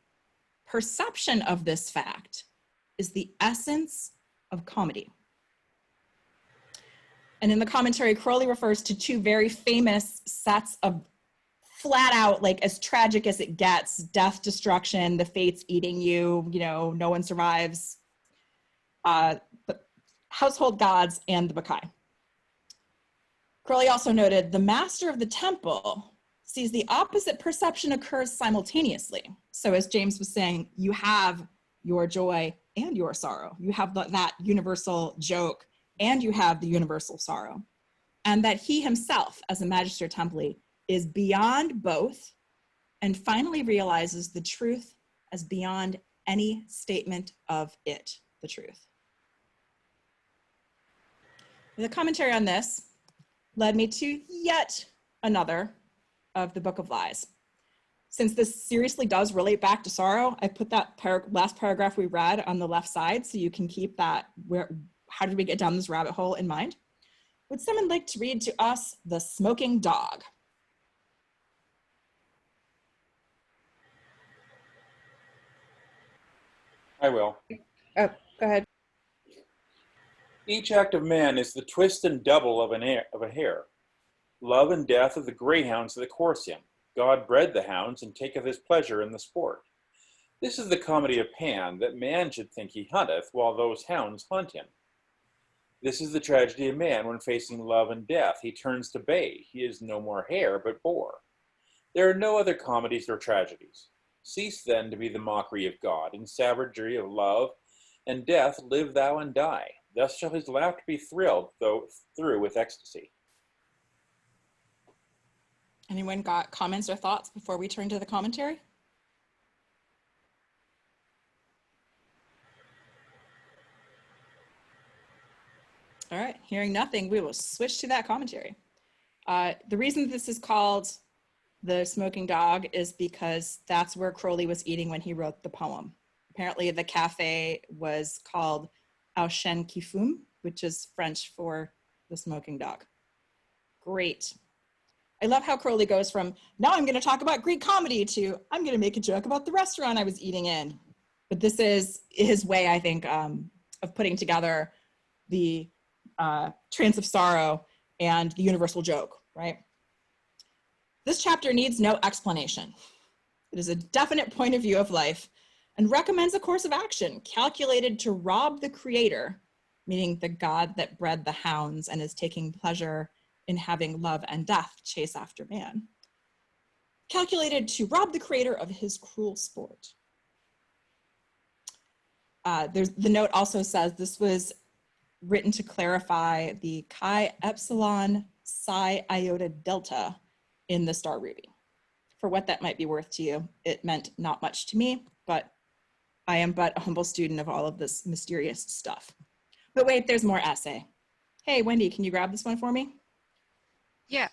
Perception of this fact is the essence of comedy. And in the commentary, Crowley refers to two very famous sets of flat out, like as tragic as it gets, death, destruction, the fates eating you, you know, no one survives, the household gods, and the Mackay. Crowley also noted, the master of the temple sees the opposite perception occurs simultaneously. So as James was saying, you have your joy and your sorrow. You have that universal joke and you have the universal sorrow. And that he himself, as a Magister Templi, is beyond both and finally realizes the truth as beyond any statement of it, the truth. The commentary on this led me to yet another of the Book of Lies. Since this seriously does relate back to sorrow, I put that last paragraph we read on the left side so you can keep that, how did we get down this rabbit hole in mind. Would someone like to read to us The Smoking Dog? I will. Oh, go ahead. Each act of man is the twist and double of a hare. Love and death of the greyhounds that course him. God bred the hounds and taketh his pleasure in the sport. This is the comedy of Pan, that man should think he hunteth, while those hounds hunt him. This is the tragedy of man when facing love and death. He turns to bay. He is no more hare, but boar. There are no other comedies or tragedies. Cease then to be the mockery of God. In savagery of love and death live thou and die. Thus shall his laughter be thrilled through with ecstasy. Anyone got comments or thoughts before we turn to the commentary? All right, hearing nothing, we will switch to that commentary. The reason this is called The Smoking Dog is because that's where Crowley was eating when he wrote the poem. Apparently the cafe was called Au Chien qui Fume, which is French for the smoking dog. Great. I love how Crowley goes from, now I'm gonna talk about Greek comedy, to I'm gonna make a joke about the restaurant I was eating in. But this is his way, I think, of putting together the Trance of Sorrow and the universal joke, right? This chapter needs no explanation. It is a definite point of view of life and recommends a course of action calculated to rob the creator, meaning the God that bred the hounds and is taking pleasure in having love and death chase after man, calculated to rob the creator of his cruel sport. The note also says this was written to clarify the chi epsilon psi iota delta in the star ruby. For what that might be worth to you, it meant not much to me, but I am but a humble student of all of this mysterious stuff. But wait, there's more essay. Hey, Wendy, can you grab this one for me? Yeah.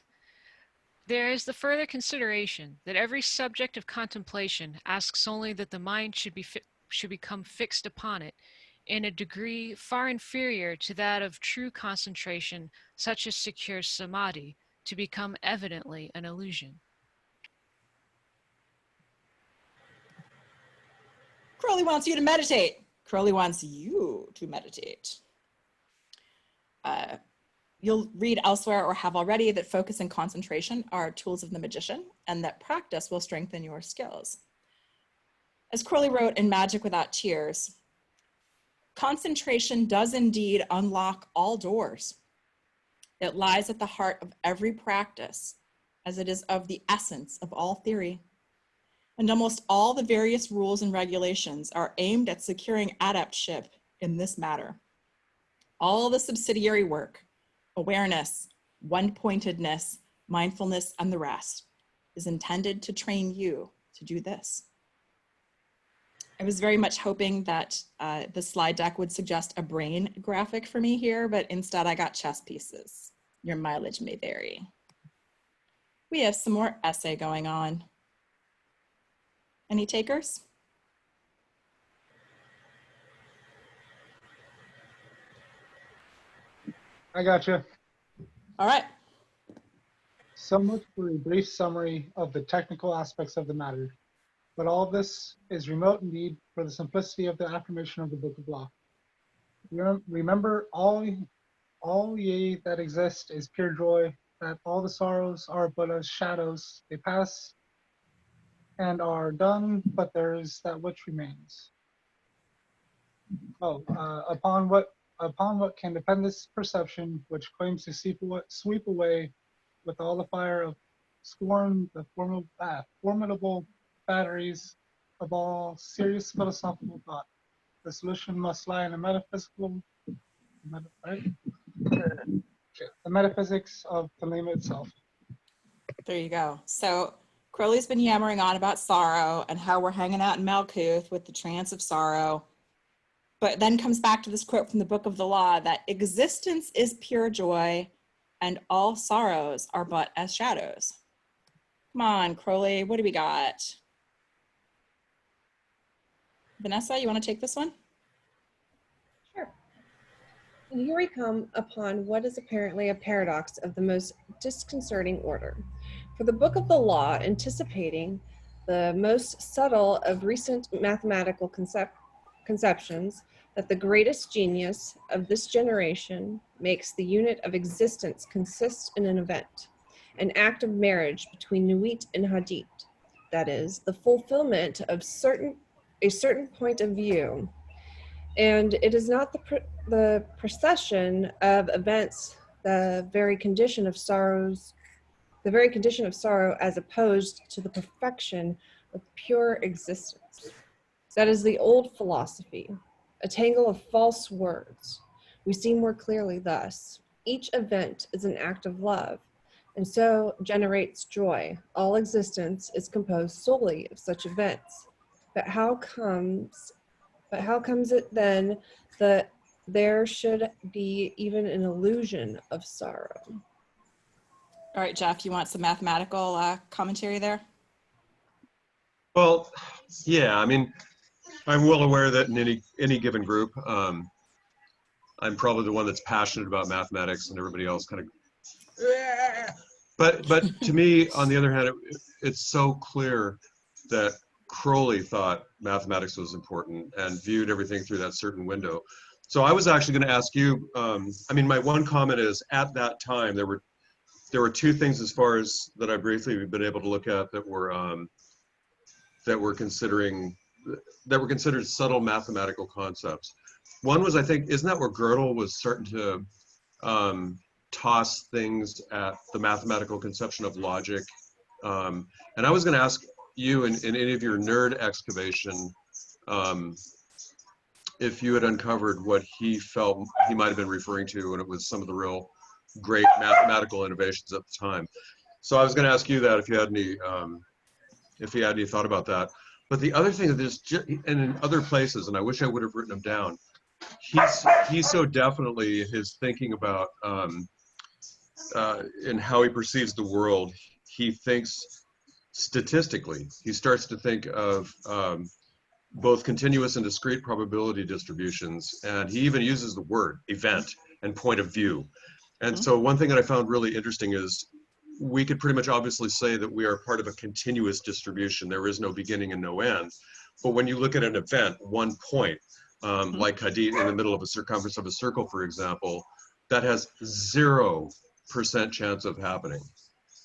There is the further consideration that every subject of contemplation asks only that the mind should become fixed upon it in a degree far inferior to that of true concentration, such as secures samadhi, to become evidently an illusion. Crowley wants you to meditate. Crowley wants you to meditate. You'll read elsewhere or have already that focus and concentration are tools of the magician and that practice will strengthen your skills. As Crowley wrote in Magic Without Tears, concentration does indeed unlock all doors. It lies at the heart of every practice, as it is of the essence of all theory. And almost all the various rules and regulations are aimed at securing adeptship in this matter. All the subsidiary work, awareness, one-pointedness, mindfulness, and the rest is intended to train you to do this. I was very much hoping that the slide deck would suggest a brain graphic for me here, but instead I got chess pieces. Your mileage may vary. We have some more essay going on. Any takers? I got you. All right. So much for a brief summary of the technical aspects of the matter. But all this is remote indeed for the simplicity of the affirmation of the Book of Law. Remember, all ye that exist is pure joy, that all the sorrows are but as shadows. They pass and are done, but there is that which remains. Upon what can depend this perception, which claims to sweep away with all the fire of scorn the formidable batteries of all serious philosophical thought. The solution must lie in the metaphysics of the name itself. There you go. So Crowley's been yammering on about sorrow and how we're hanging out in Malkuth with the trance of sorrow, but then comes back to this quote from the Book of the Law that existence is pure joy and all sorrows are but as shadows. Come on, Crowley, what do we got? Vanessa, you want to take this one? Sure. And here we come upon what is apparently a paradox of the most disconcerting order. For the Book of the Law, anticipating the most subtle of recent mathematical conceptions, that the greatest genius of this generation makes the unit of existence consist in an event, an act of marriage between Nuit and Hadith, that is, the fulfillment of a certain point of view. And it is not the procession of events, the very condition of sorrow as opposed to the perfection of pure existence. That is the old philosophy, a tangle of false words. We see more clearly thus. Each event is an act of love, and so generates joy. All existence is composed solely of such events. But how comes it then that there should be even an illusion of sorrow? All right, Jeff, you want some mathematical commentary there? Well, yeah, I mean, I'm well aware that in any given group, I'm probably the one that's passionate about mathematics, and everybody else kind of. But to me, on the other hand, it's so clear that Crowley thought mathematics was important and viewed everything through that certain window. So I was actually going to ask you. I mean, my one comment is at that time there were two things as far as that I briefly been able to look at that were considered subtle mathematical concepts. One was, I think, isn't that where Gödel was starting to toss things at the mathematical conception of logic? And I was going to ask you in any of your nerd excavation if you had uncovered what he felt he might have been referring to when it was some of the real great mathematical innovations at the time. So I was going to ask you that if you had any thought about that. But the other thing is, and in other places, and I wish I would have written them down, he's so definitely his thinking about and how he perceives the world. He thinks statistically. He starts to think of both continuous and discrete probability distributions, and he even uses the word event and point of view. And so one thing that I found really interesting is we could pretty much obviously say that we are part of a continuous distribution. There is no beginning and no end. But when you look at an event, one point, like Hadith in the middle of a circumference of a circle, for example, that has 0% chance of happening.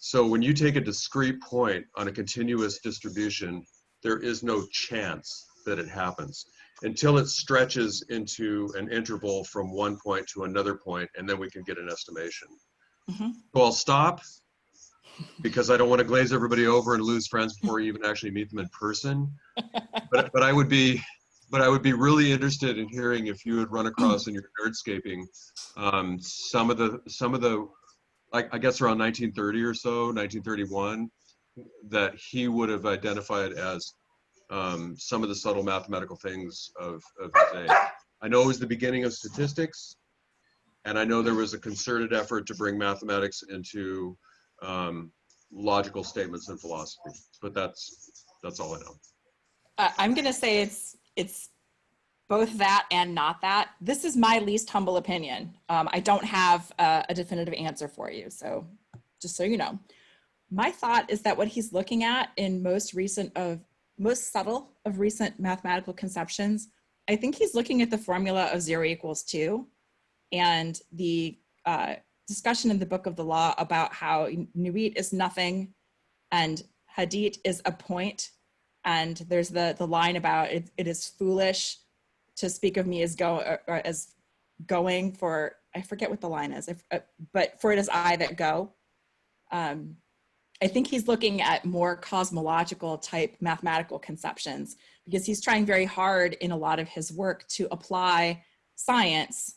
So when you take a discrete point on a continuous distribution, there is no chance that it happens until it stretches into an interval from one point to another point, and then we can get an estimation. So I'll stop because I don't want to glaze everybody over and lose friends before you even actually meet them in person. But I would be really interested in hearing if you had run across in your nerdscaping some of the I guess around 1930 or so, 1931, that he would have identified as some of the subtle mathematical things of his age. I know it was the beginning of statistics, and I know there was a concerted effort to bring mathematics into logical statements in philosophy, but that's all I know. I'm going to say it's both that and not that. This is my least humble opinion. I don't have a definitive answer for you. So just so you know, my thought is that what he's looking at in most subtle of recent mathematical conceptions, I think he's looking at the formula of 0 equals 2 and the discussion in the Book of the Law about how Nuit is nothing and Hadith is a point. And there's the line about it is foolish to speak of me as going for, I forget what the line is, but for it is I that go. I think he's looking at more cosmological type mathematical conceptions because he's trying very hard in a lot of his work to apply science,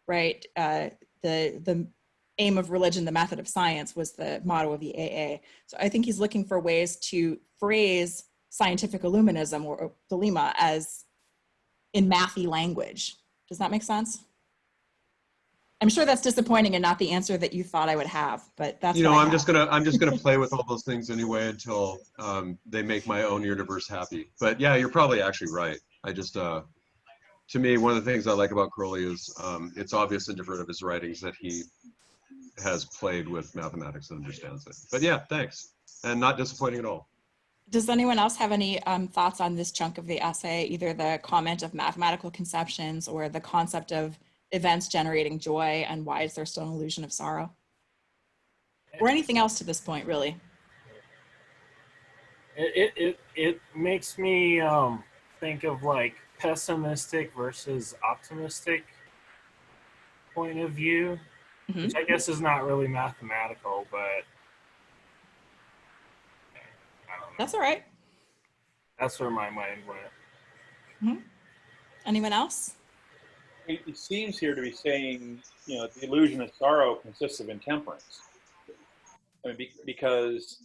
right? The aim of religion, the method of science was the motto of the AA. So I think he's looking for ways to phrase scientific illuminism or thelema as in mathy language. Does that make sense? I'm sure that's disappointing and not the answer that you thought I would have, but that's I'm just gonna play with all those things anyway until they make my own universe happy. But yeah, you're probably actually right. I just to me, one of the things I like about Crowley is it's obvious in different of his writings that he has played with mathematics and understands it. But yeah, thanks, and not disappointing at all. Does anyone else have any thoughts on this chunk of the essay, either the comment of mathematical conceptions or the concept of events generating joy and why is there still an illusion of sorrow? Or anything else to this point, really? It makes me think of like pessimistic versus optimistic point of view, which I guess is not really mathematical, but I don't know. That's all right. That's where my mind went. Anyone else? It seems here to be saying, the illusion of sorrow consists of intemperance. I mean, because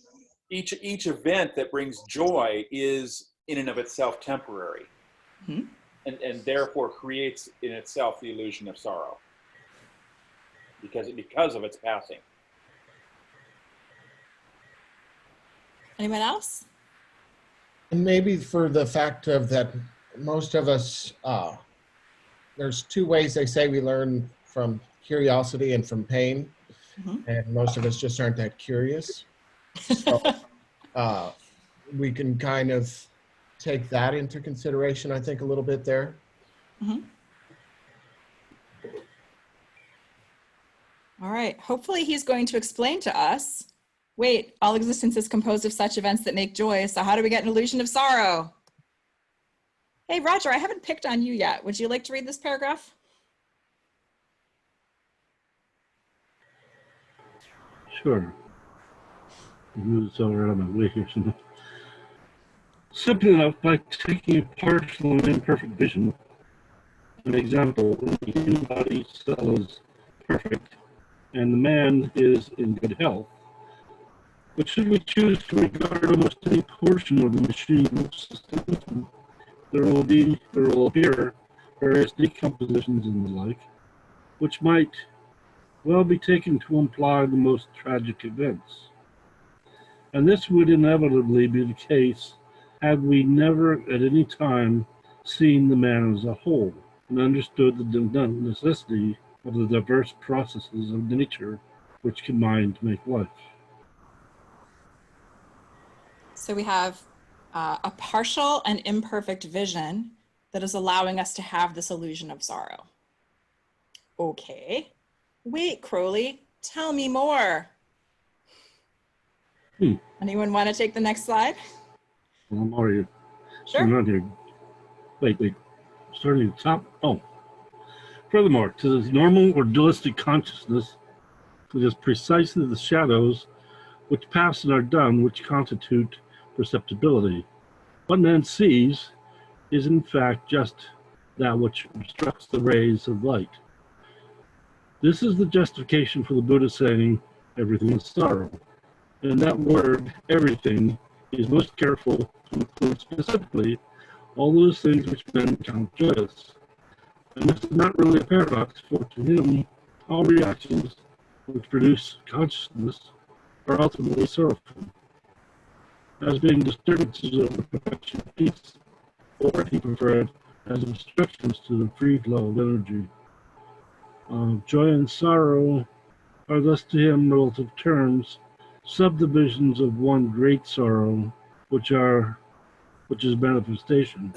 each event that brings joy is in and of itself temporary, and therefore creates in itself the illusion of sorrow because of its passing. Anyone else? And maybe for the fact of that most of us, there's two ways they say we learn, from curiosity and from pain. And most of us just aren't that curious. So we can kind of take that into consideration, I think, a little bit there. All right, hopefully he's going to explain to us, wait, all existence is composed of such events that make joy, so how do we get an illusion of sorrow? Hey, Roger, I haven't picked on you yet. Would you like to read this paragraph? Sure. It's all right on my way here. Simple enough, by taking a partial and imperfect vision, an example, the human body cell is perfect, and the man is in good health. But should we choose to regard almost any portion of the machine system, there will appear various decompositions and the like, which might well be taken to imply the most tragic events. And this would inevitably be the case had we never at any time seen the man as a whole and understood the necessity of the diverse processes of nature which combine to make life. So we have a partial and imperfect vision that is allowing us to have this illusion of sorrow. Okay. Wait, Crowley, tell me more. Anyone want to take the next slide? Well, I'm already Sure. on here. Wait. Starting at the top. Oh. Furthermore, to this normal or dualistic consciousness, it is precisely the shadows which pass and are done which constitute perceptibility. What man sees is in fact just that which obstructs the rays of light. This is the justification for the Buddha saying, everything is sorrow. And that word, everything, is most careful to include specifically all those things which men count joyous. And this is not really a paradox, for to him, all reactions which produce consciousness are ultimately sorrowful, as being disturbances of the perfection of peace, or, if he preferred, as obstructions to the free flow of energy. Joy and sorrow are thus to him relative terms, subdivisions of one great sorrow, which is manifestation.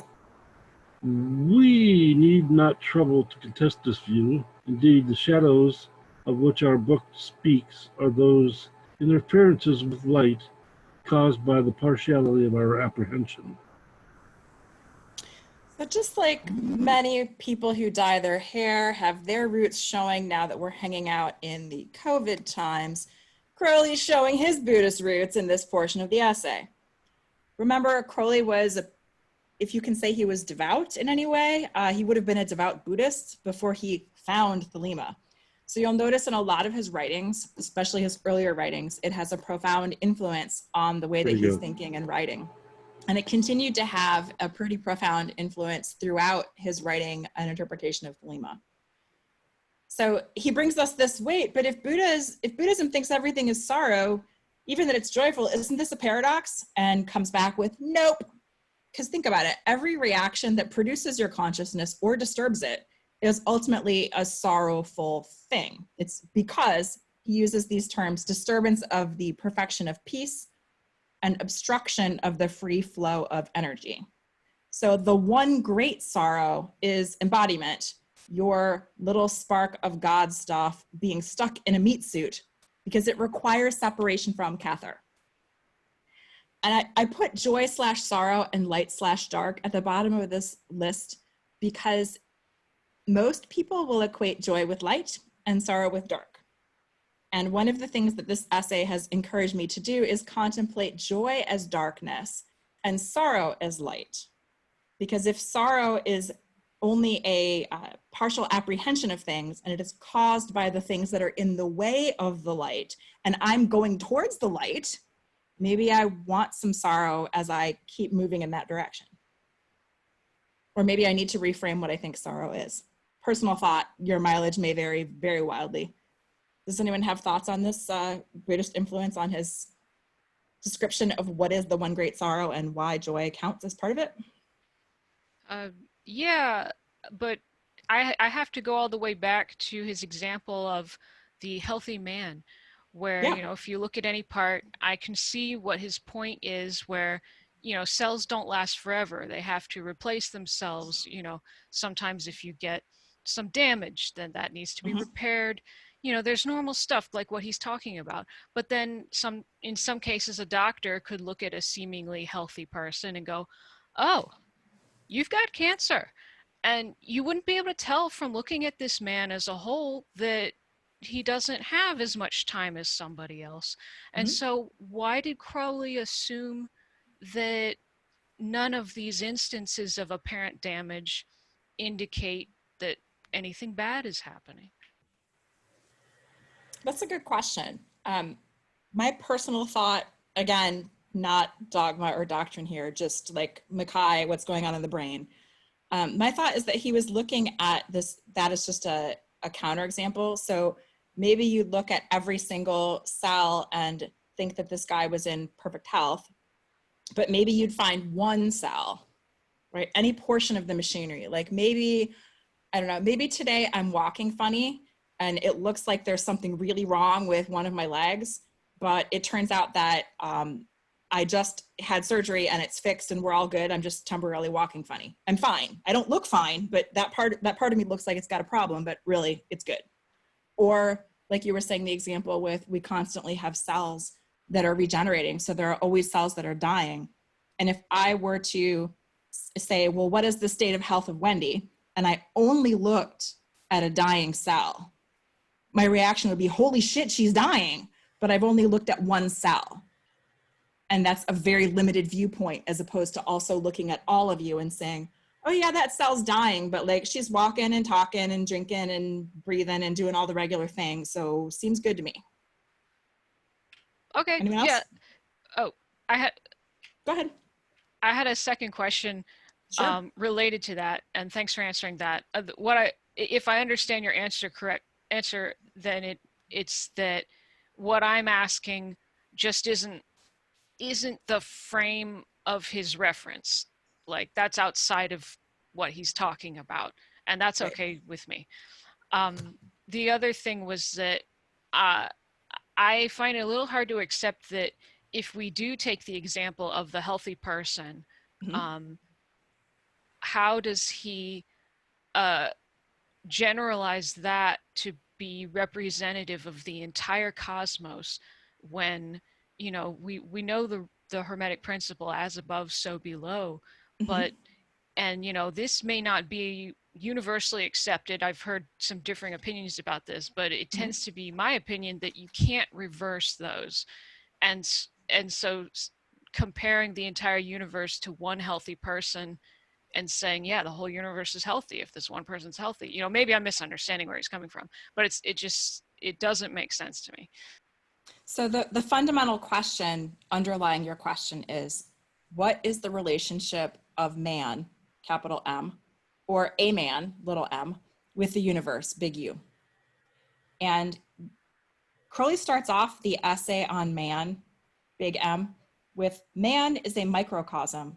We need not trouble to contest this view. Indeed, the shadows of which our book speaks are those interferences with light caused by the partiality of our apprehension. So just like many people who dye their hair have their roots showing now that we're hanging out in the COVID times, Crowley's showing his Buddhist roots in this portion of the essay. Remember, Crowley was, if you can say he was devout in any way, he would have been a devout Buddhist before he found Thelema. So you'll notice in a lot of his writings, especially his earlier writings, it has a profound influence on the way that he's thinking and writing. And it continued to have a pretty profound influence throughout his writing and interpretation of Thelema. So he brings us this weight, but if Buddhism thinks everything is sorrow, even that it's joyful, isn't this a paradox? And comes back with, nope. Because think about it, every reaction that produces your consciousness or disturbs it is ultimately a sorrowful thing. It's because he uses these terms, disturbance of the perfection of peace, and obstruction of the free flow of energy. So the one great sorrow is embodiment, your little spark of God stuff being stuck in a meat suit because it requires separation from Cather. And I put joy/sorrow and light/dark at the bottom of this list because most people will equate joy with light and sorrow with dark. And one of the things that this essay has encouraged me to do is contemplate joy as darkness and sorrow as light. Because if sorrow is only a partial apprehension of things and it is caused by the things that are in the way of the light, and I'm going towards the light, maybe I want some sorrow as I keep moving in that direction. Or maybe I need to reframe what I think sorrow is. Personal thought, your mileage may vary very wildly. Does anyone have thoughts on this Buddhist influence on his description of what is the one great sorrow and why joy counts as part of it? Yeah, but I have to go all the way back to his example of the healthy man, where, Yeah. you know, if you look at any part, I can see what his point is, where, you know, cells don't last forever. They have to replace themselves. You know, sometimes if you get some damage, then that needs to be repaired. You know, there's normal stuff like what he's talking about. But then in some cases, a doctor could look at a seemingly healthy person and go, oh, you've got cancer. And you wouldn't be able to tell from looking at this man as a whole that he doesn't have as much time as somebody else. And so why did Crowley assume that none of these instances of apparent damage indicate that anything bad is happening? That's a good question. My personal thought, again, not dogma or doctrine here, just like Mackay, what's going on in the brain. My thought is that he was looking at this, that is just a counterexample. So maybe you look at every single cell and think that this guy was in perfect health, but maybe you'd find one cell, right? Any portion of the machinery, like maybe, I don't know, maybe today I'm walking funny and it looks like there's something really wrong with one of my legs, but it turns out that I just had surgery and it's fixed and we're all good. I'm just temporarily walking funny. I'm fine. I don't look fine, but that part of me looks like it's got a problem, but really it's good. Or like you were saying, the example with, we constantly have cells that are regenerating. So there are always cells that are dying. And if I were to say, well, what is the state of health of Wendy? And I only looked at a dying cell, my reaction would be, holy shit, she's dying. But I've only looked at one cell. And that's a very limited viewpoint, as opposed to also looking at all of you and saying, oh yeah, that cell's dying, but like she's walking and talking and drinking and breathing and doing all the regular things. So seems good to me. Okay. Anyone else? Yeah. Oh, Go ahead. I had a second question related to that, and thanks for answering that. If I understand your answer, then it's that what I'm asking just isn't the frame of his reference. Like that's outside of what he's talking about, and that's okay with me. The other thing was that I find it a little hard to accept that if we do take the example of the healthy person, how does he generalize that to be representative of the entire cosmos when, you know, we know the Hermetic principle, as above, so below, but, and, you know, this may not be universally accepted. I've heard some differing opinions about this, but it tends to be my opinion that you can't reverse those. And so comparing the entire universe to one healthy person and saying, yeah, the whole universe is healthy if this one person's healthy, you know, maybe I'm misunderstanding where he's coming from, but it doesn't make sense to me. So the fundamental question underlying your question is, what is the relationship of man, capital M, or a man, little m, with the universe, big U? And Crowley starts off the essay on man, big M, with man is a microcosm,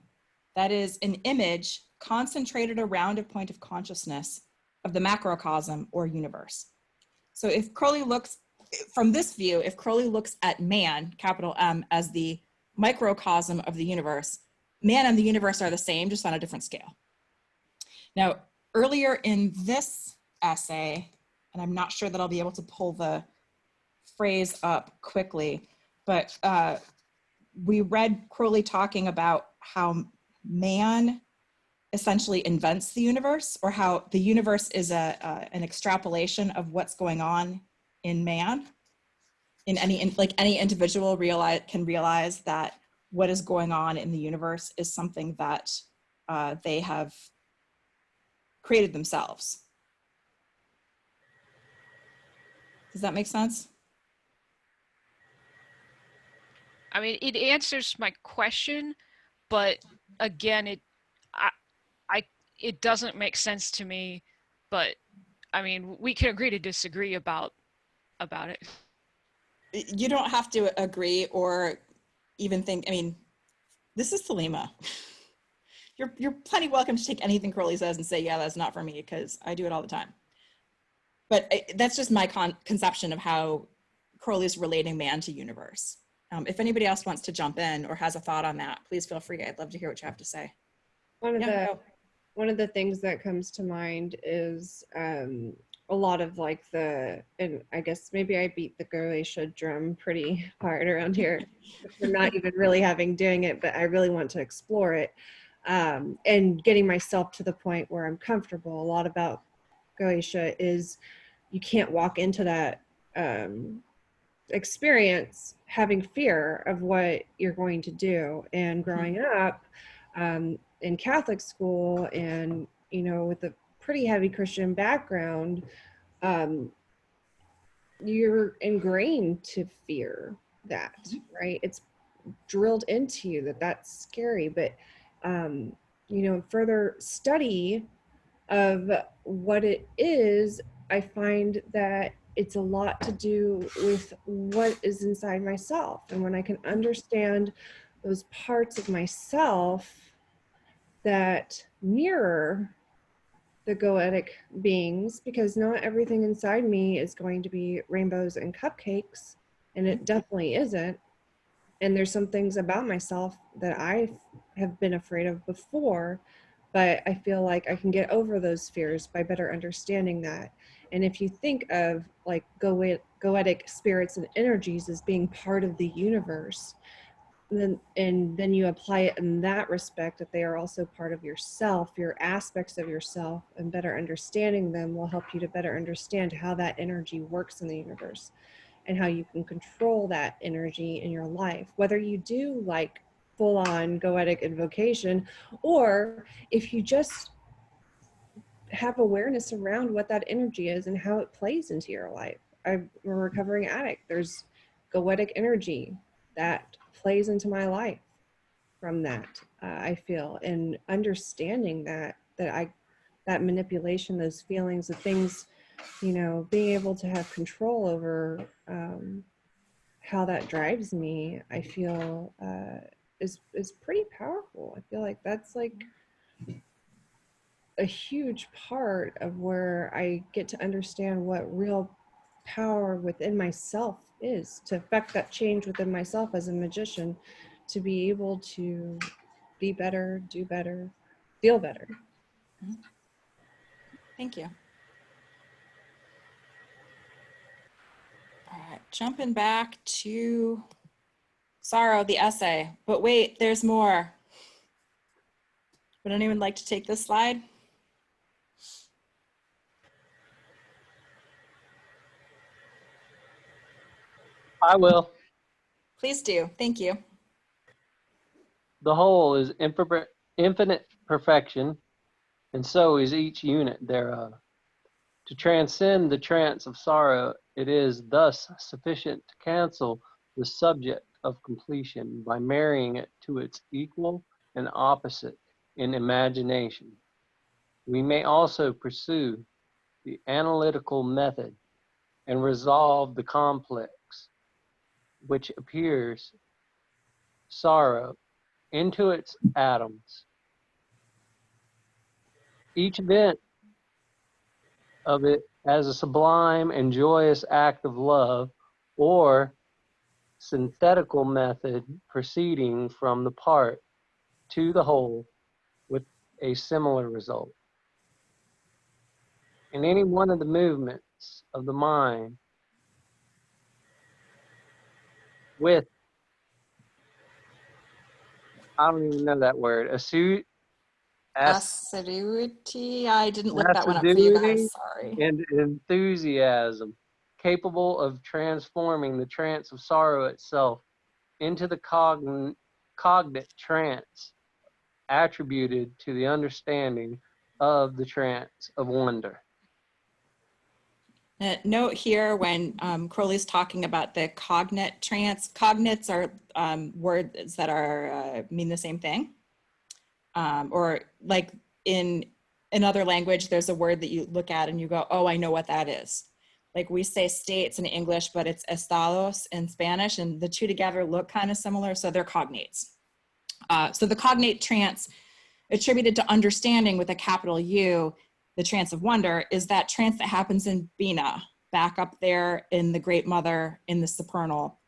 that is an image concentrated around a point of consciousness of the macrocosm or universe. So if Crowley looks, from this view, if Crowley looks at man, capital M, as the microcosm of the universe, man and the universe are the same, just on a different scale. Now, earlier in this essay, and I'm not sure that I'll be able to pull the phrase up quickly, but we read Crowley talking about how man essentially invents the universe, or how the universe is an extrapolation of what's going on in man. Like any individual can realize that what is going on in the universe is something that they have created themselves. Does that make sense? I mean, it answers my question, but again, it doesn't make sense to me. But I mean, we can agree to disagree about it. You don't have to agree or even think. I mean, this is Thelema. You're plenty welcome to take anything Crowley says and say, yeah, that's not for me, because I do it all the time. But that's just my conception of how Crowley's relating man to universe. If anybody else wants to jump in or has a thought on that, please feel free. I'd love to hear what you have to say. One of the things that comes to mind is a lot of like and I guess maybe I beat the Galatia drum pretty hard around here. We're not even really doing it, but I really want to explore it, and getting myself to the point where I'm comfortable. A lot about Galatia is you can't walk into that experience having fear of what you're going to do. And growing up in Catholic school, and you know, with a pretty heavy Christian background, you're ingrained to fear that, right? It's drilled into you that that's scary. But you know, further study of what it is, I find that it's a lot to do with what is inside myself. And when I can understand those parts of myself that mirror the goetic beings, because not everything inside me is going to be rainbows and cupcakes, and it definitely isn't. And there's some things about myself that I have been afraid of before, but I feel like I can get over those fears by better understanding that. And if you think of like goetic spirits and energies as being part of the universe, and then you apply it in that respect, that they are also part of yourself, your aspects of yourself, and better understanding them will help you to better understand how that energy works in the universe and how you can control that energy in your life, whether you do like full-on goetic invocation, or if you just have awareness around what that energy is and how it plays into your life. I'm a recovering addict. There's goetic energy that plays into my life from that. I feel, and understanding that manipulation, those feelings, the things, you know, being able to have control over how that drives me, I feel is pretty powerful. I feel like that's like a huge part of where I get to understand what real power within myself is, to affect that change within myself as a magician, to be able to be better, do better, feel better. Thank you. All right, jumping back to Sorrow, the essay. But wait, there's more. Would anyone like to take this slide? I will. Please do. Thank you. The whole is infinite perfection, and so is each unit thereof. To transcend the trance of sorrow, it is thus sufficient to cancel the subject of completion by marrying it to its equal and opposite in imagination. We may also pursue the analytical method and resolve the complex, which appears sorrow, into its atoms. Each event of it as a sublime and joyous act of love, or synthetical method proceeding from the part to the whole with a similar result. In any one of the movements of the mind with, I don't even know that word, assiduity Assiduity. I didn't look that one up for you guys. Sorry. and enthusiasm, capable of transforming the trance of sorrow itself into the cognate trance attributed to the understanding of the trance of wonder. Note here when Crowley's talking about the cognate trance, cognates are words that are mean the same thing. Or like in another language, there's a word that you look at and you go, oh, I know what that is. Like we say states in English, but it's estados in Spanish, and the two together look kind of similar, so they're cognates. So the cognate trance attributed to understanding with a capital U, the trance of wonder, is that trance that happens in Bina, back up there in the Great Mother in the supernal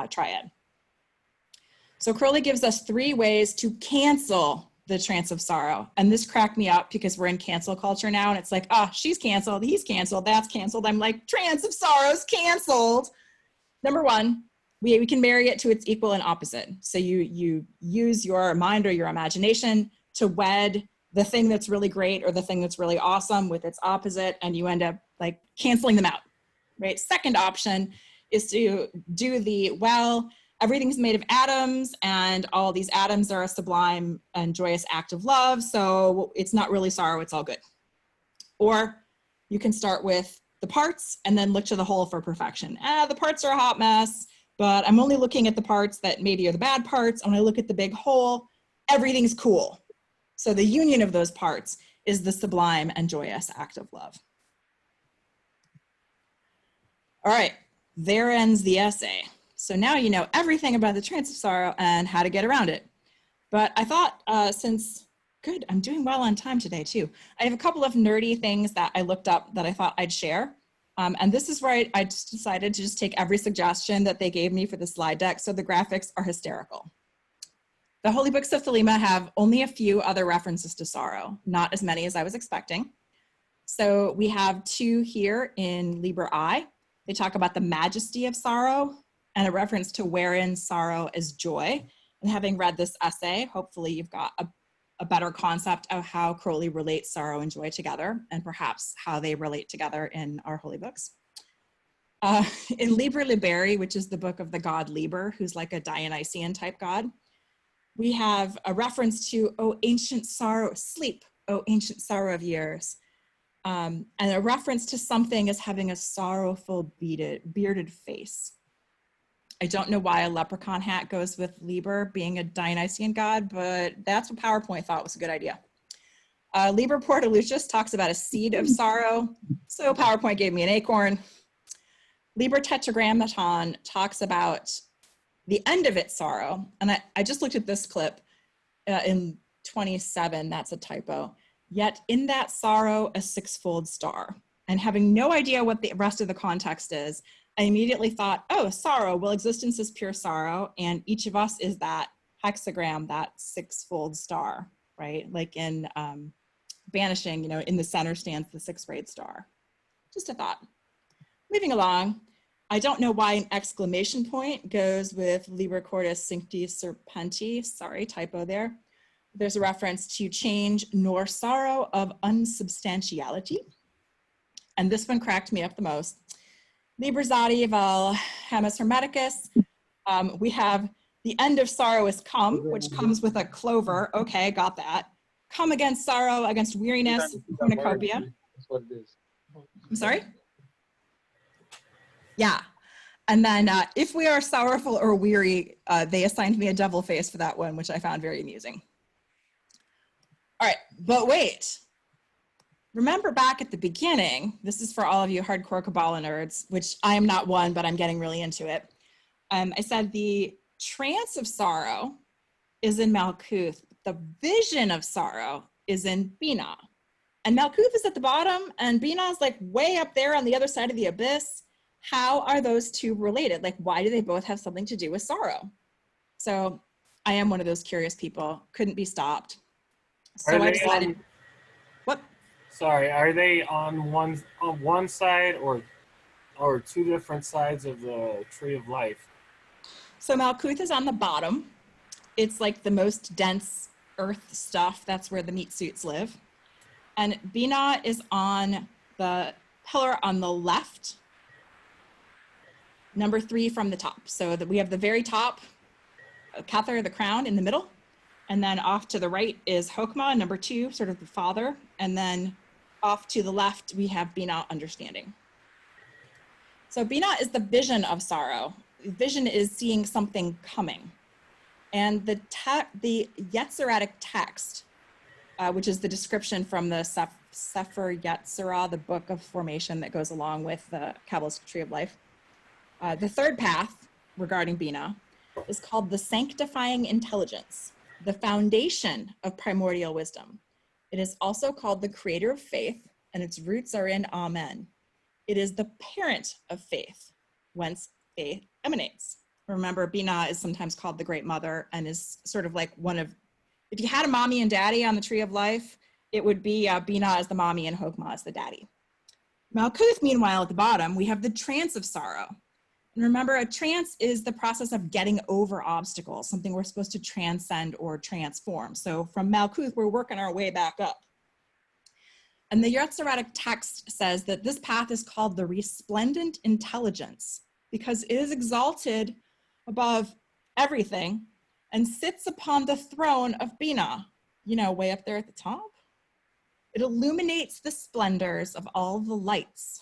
triad. So Crowley gives us 3 ways to cancel the trance of sorrow. And this cracked me up because we're in cancel culture now. And it's like, she's canceled, he's canceled, that's canceled. I'm like, trance of sorrow's canceled. Number 1, we can marry it to its equal and opposite. So you use your mind or your imagination to wed the thing that's really great or the thing that's really awesome with its opposite, and you end up like canceling them out, right? Second option is to do the, well, everything's made of atoms and all these atoms are a sublime and joyous act of love, so it's not really sorrow, it's all good. Or you can start with the parts and then look to the whole for perfection. The parts are a hot mess, but I'm only looking at the parts that maybe are the bad parts. When I look at the big whole, everything's cool. So the union of those parts is the sublime and joyous act of love. All right, there ends the essay. So now you know everything about the trance of sorrow and how to get around it. But I thought good, I'm doing well on time today too. I have a couple of nerdy things that I looked up that I thought I'd share. And this is where I just decided to just take every suggestion that they gave me for the slide deck, so the graphics are hysterical. The Holy Books of Thelema have only a few other references to sorrow, not as many as I was expecting. So we have 2 here in Liber I. They talk about the majesty of sorrow and a reference to wherein sorrow is joy. And having read this essay, hopefully you've got a better concept of how Crowley relates sorrow and joy together, and perhaps how they relate together in our holy books. In Liber Liberi, which is the book of the god Liber, who's like a Dionysian type god, we have a reference to, oh, ancient sorrow, sleep, oh, ancient sorrow of years. And a reference to something as having a sorrowful bearded face. I don't know why a leprechaun hat goes with Liber being a Dionysian god, but that's what PowerPoint thought was a good idea. Liber Portalucius talks about a seed of sorrow, so PowerPoint gave me an acorn. Liber Tetragrammaton talks about the end of its sorrow, and I just looked at this clip in 27, that's a typo. Yet in that sorrow, a sixfold star. And having no idea what the rest of the context is, I immediately thought, oh, sorrow, well, existence is pure sorrow, and each of us is that hexagram, that sixfold star, right? Like in Banishing, you know, in the center stands the sixth grade star. Just a thought. Moving along, I don't know why an exclamation point goes with Liber Cordis Cincti Serpenti. Sorry, typo there. There's a reference to change nor sorrow of unsubstantiality. And this one cracked me up the most. Liber Zadi vel Hamus Hermeticus. We have the end of sorrow is come, which comes with a clover. Okay, got that. Come against sorrow, against weariness, cornucopia. That's what it is. I'm sorry? Yeah. And then if we are sorrowful or weary, they assigned me a devil face for that one, which I found very amusing. All right, but wait. Remember back at the beginning, this is for all of you hardcore Kabbalah nerds, which I am not one, but I'm getting really into it. I said the trance of sorrow is in Malkuth. The vision of sorrow is in Binah. And Malkuth is at the bottom and Binah is like way up there on the other side of the abyss. How are those two related? Like, why do they both have something to do with sorrow? So I am one of those curious people, couldn't be stopped. So I decided, what? Sorry, are they on one side or two different sides of the tree of life? So Malkuth is on the bottom. It's like the most dense earth stuff. That's where the meat suits live. And Binah is on the pillar on the left, number 3 from the top. So that we have the very top, Kether, the crown in the middle. And then off to the right is Chokmah, number 2, sort of the father. And then off to the left, we have Binah, understanding. So Binah is the vision of sorrow. Vision is seeing something coming. And the Yetziratic text, which is the description from the Sefer Yetzirah, the book of formation that goes along with the Kabbalist tree of life. The third path regarding Binah is called the sanctifying intelligence, the foundation of primordial wisdom. It is also called the creator of faith, and its roots are in Amen. It is the parent of faith, whence faith emanates. Remember, Binah is sometimes called the great mother and is sort of like one of, if you had a mommy and daddy on the tree of life, it would be Binah as the mommy and Chokmah as the daddy. Malkuth, meanwhile, at the bottom, we have the trance of sorrow. And remember, a trance is the process of getting over obstacles, something we're supposed to transcend or transform. So from Malkuth, we're working our way back up. And the Yetziratic text says that this path is called the resplendent intelligence because it is exalted above everything and sits upon the throne of Binah, you know, way up there at the top. It illuminates the splendors of all the lights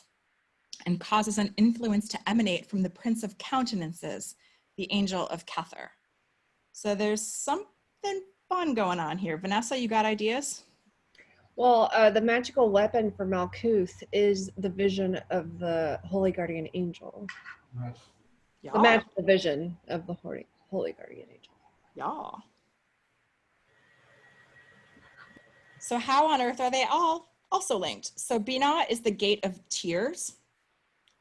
and causes an influence to emanate from the Prince of Countenances, the angel of Kether. So there's something fun going on here. Vanessa, you got ideas? Well, the magical weapon for Malkuth is the vision of the Holy Guardian Angel. Yeah. The magical vision of the Holy Guardian Angel. Yeah. So how on earth are they all also linked? So Binah is the gate of tears.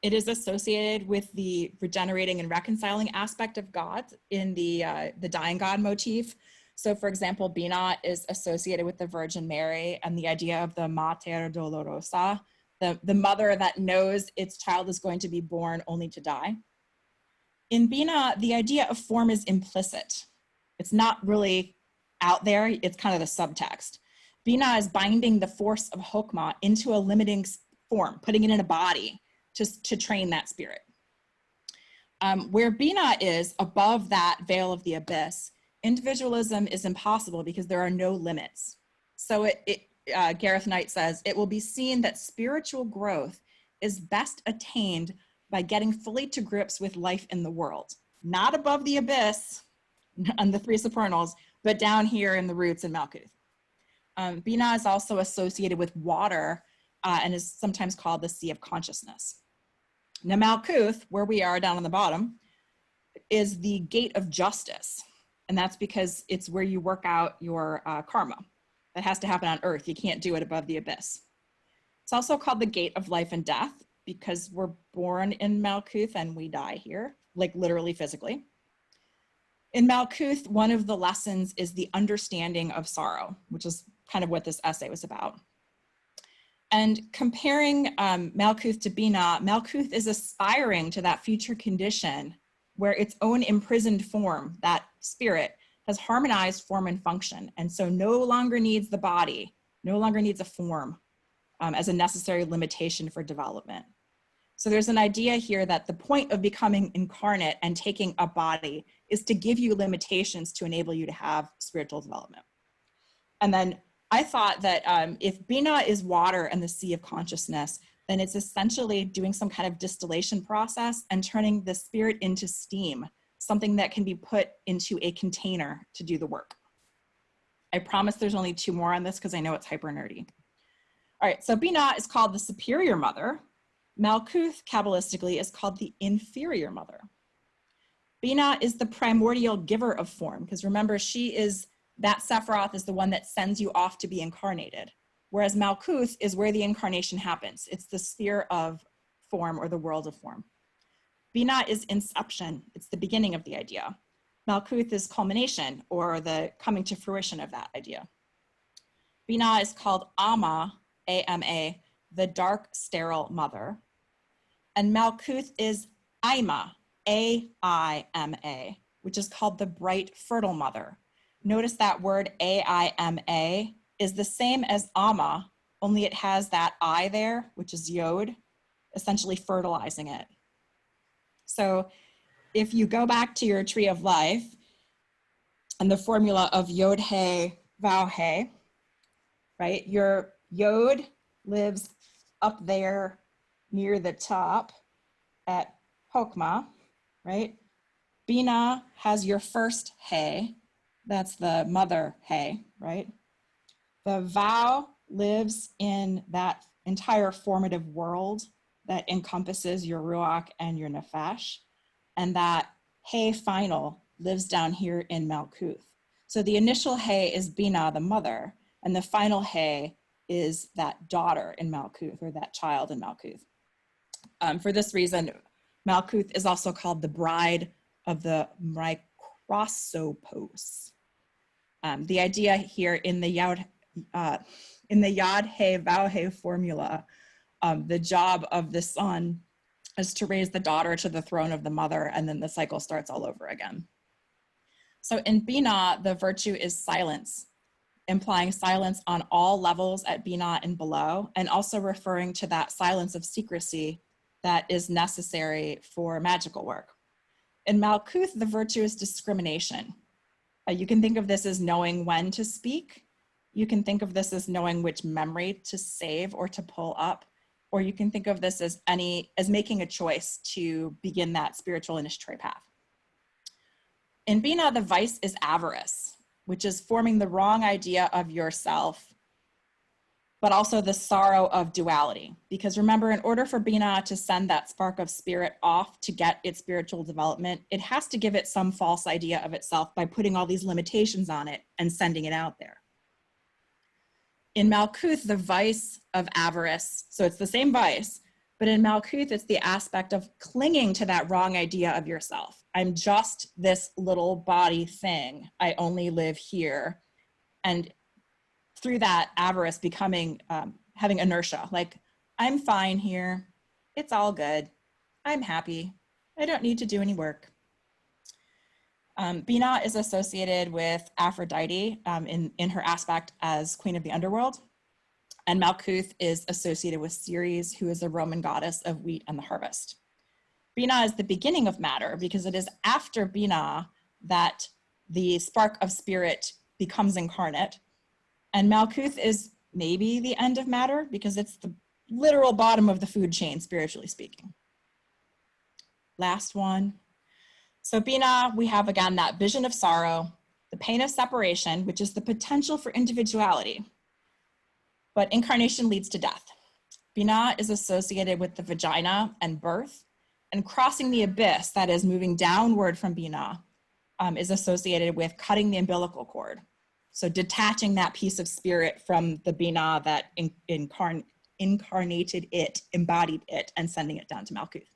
It is associated with the regenerating and reconciling aspect of God in the dying God motif. So for example, Binah is associated with the Virgin Mary and the idea of the Mater Dolorosa, the mother that knows its child is going to be born only to die. In Binah, the idea of form is implicit. It's not really out there, it's kind of the subtext. Binah is binding the force of Chokmah into a limiting form, putting it in a body to train that spirit. Where Binah is above that veil of the abyss, individualism is impossible because there are no limits. So Gareth Knight says, it will be seen that spiritual growth is best attained by getting fully to grips with life in the world, not above the abyss and the 3 supernals, but down here in the roots in Malkuth. Binah is also associated with water and is sometimes called the sea of consciousness. Now Malkuth, where we are down on the bottom, is the gate of justice. And that's because it's where you work out your karma. That has to happen on earth. You can't do it above the abyss. It's also called the gate of life and death because we're born in Malkuth and we die here, like literally physically. In Malkuth, one of the lessons is the understanding of sorrow, which is kind of what this essay was about. And comparing Malkuth to Binah, Malkuth is aspiring to that future condition where its own imprisoned form, that spirit, has harmonized form and function, and so no longer needs the body, no longer needs a form as a necessary limitation for development. So there's an idea here that the point of becoming incarnate and taking a body is to give you limitations to enable you to have spiritual development. And then I thought that if Binah is water and the sea of consciousness, then it's essentially doing some kind of distillation process and turning the spirit into steam, something that can be put into a container to do the work. I promise there's only 2 more on this because I know it's hyper nerdy. All right, so Binah is called the superior mother. Malkuth, Kabbalistically, is called the inferior mother. Binah is the primordial giver of form, because remember, that Sephiroth is the one that sends you off to be incarnated, whereas Malkuth is where the incarnation happens. It's the sphere of form or the world of form. Binah is inception. It's the beginning of the idea. Malkuth is culmination, or the coming to fruition of that idea. Binah is called Ama, A-M-A, the dark, sterile mother. And Malkuth is Aima, A-I-M-A, which is called the bright, fertile mother. Notice that word A-I-M-A is the same as Ama, only it has that I there, which is Yod, essentially fertilizing it. So if you go back to your tree of life and the formula of Yod He, Vau He, right? Your Yod lives up there near the top at Hokmah, right? Binah has your first He, that's the mother He, right? The Vau lives in that entire formative world that encompasses your Ruach and your Nefesh, and that He final lives down here in Malkuth. So the initial He is Binah, the mother, and the final He is that daughter in Malkuth, or that child in Malkuth. For this reason, Malkuth is also called the bride of the Microsopos. The idea here in the Yod He Vau He formula, the job of the son is to raise the daughter to the throne of the mother, and then the cycle starts all over again. So in Binah, the virtue is silence, implying silence on all levels at Binah and below, and also referring to that silence of secrecy that is necessary for magical work. In Malkuth, the virtue is discrimination. You can think of this as knowing when to speak. You can think of this as knowing which memory to save or to pull up, or you can think of this as making a choice to begin that spiritual initiatory path. In Binah, the vice is avarice, which is forming the wrong idea of yourself, but also the sorrow of duality. Because remember, in order for Binah to send that spark of spirit off to get its spiritual development, it has to give it some false idea of itself by putting all these limitations on it and sending it out there. In Malkuth, the vice of avarice, so it's the same vice, but in Malkuth, it's the aspect of clinging to that wrong idea of yourself. I'm just this little body thing. I only live here. And through that avarice becoming, having inertia, like I'm fine here. It's all good. I'm happy. I don't need to do any work. Binah is associated with Aphrodite in her aspect as queen of the underworld. And Malkuth is associated with Ceres, who is a Roman goddess of wheat and the harvest. Binah is the beginning of matter because it is after Binah that the spark of spirit becomes incarnate. And Malkuth is maybe the end of matter because it's the literal bottom of the food chain, spiritually speaking. Last one. So Binah, we have again that vision of sorrow, the pain of separation, which is the potential for individuality. But incarnation leads to death. Binah is associated with the vagina and birth, and crossing the abyss, that is moving downward from Binah, is associated with cutting the umbilical cord. So detaching that piece of spirit from the Binah that incarnated it, embodied it, and sending it down to Malkuth.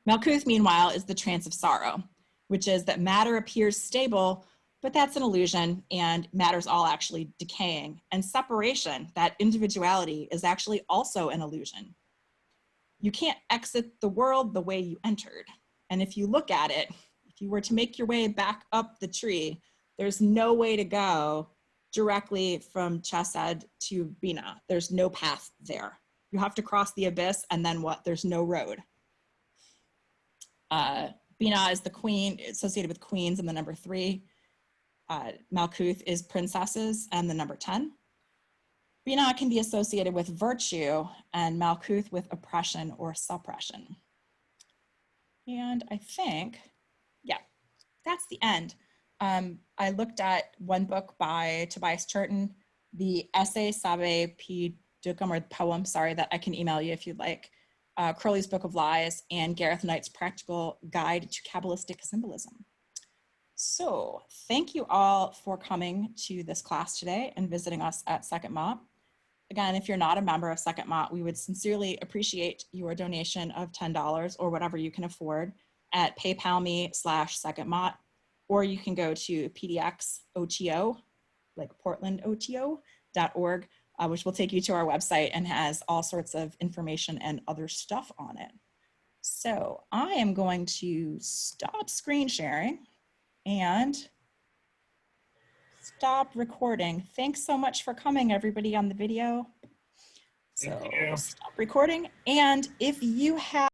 Malkuth, meanwhile, is the trance of sorrow, which is that matter appears stable, but that's an illusion, and matter's all actually decaying. And separation, that individuality, is actually also an illusion. You can't exit the world the way you entered. And if you look at it, if you were to make your way back up the tree, there's no way to go directly from Chesed to Binah. There's no path there. You have to cross the abyss, and then what? There's no road. Binah is the queen, associated with queens and the number 3. Malkuth is princesses and the number 10. Binah can be associated with virtue and Malkuth with oppression or suppression. And I think, yeah, that's the end. I looked at one book by Tobias Churton, the essay Sabe P. Dukam, or the poem, sorry, that I can email you if you'd like, Crowley's Book of Lies, and Gareth Knight's Practical Guide to Kabbalistic Symbolism. So thank you all for coming to this class today and visiting us at Sekhet-Maat. Again, if you're not a member of Sekhet-Maat, we would sincerely appreciate your donation of $10 or whatever you can afford at paypal.me/Sekhet-Maat, or you can go to PDXOTO, like PortlandOTO.org, which will take you to our website and has all sorts of information and other stuff on it. So I am going to stop screen sharing and stop recording. Thanks so much for coming, everybody on the video. So stop recording. And if you have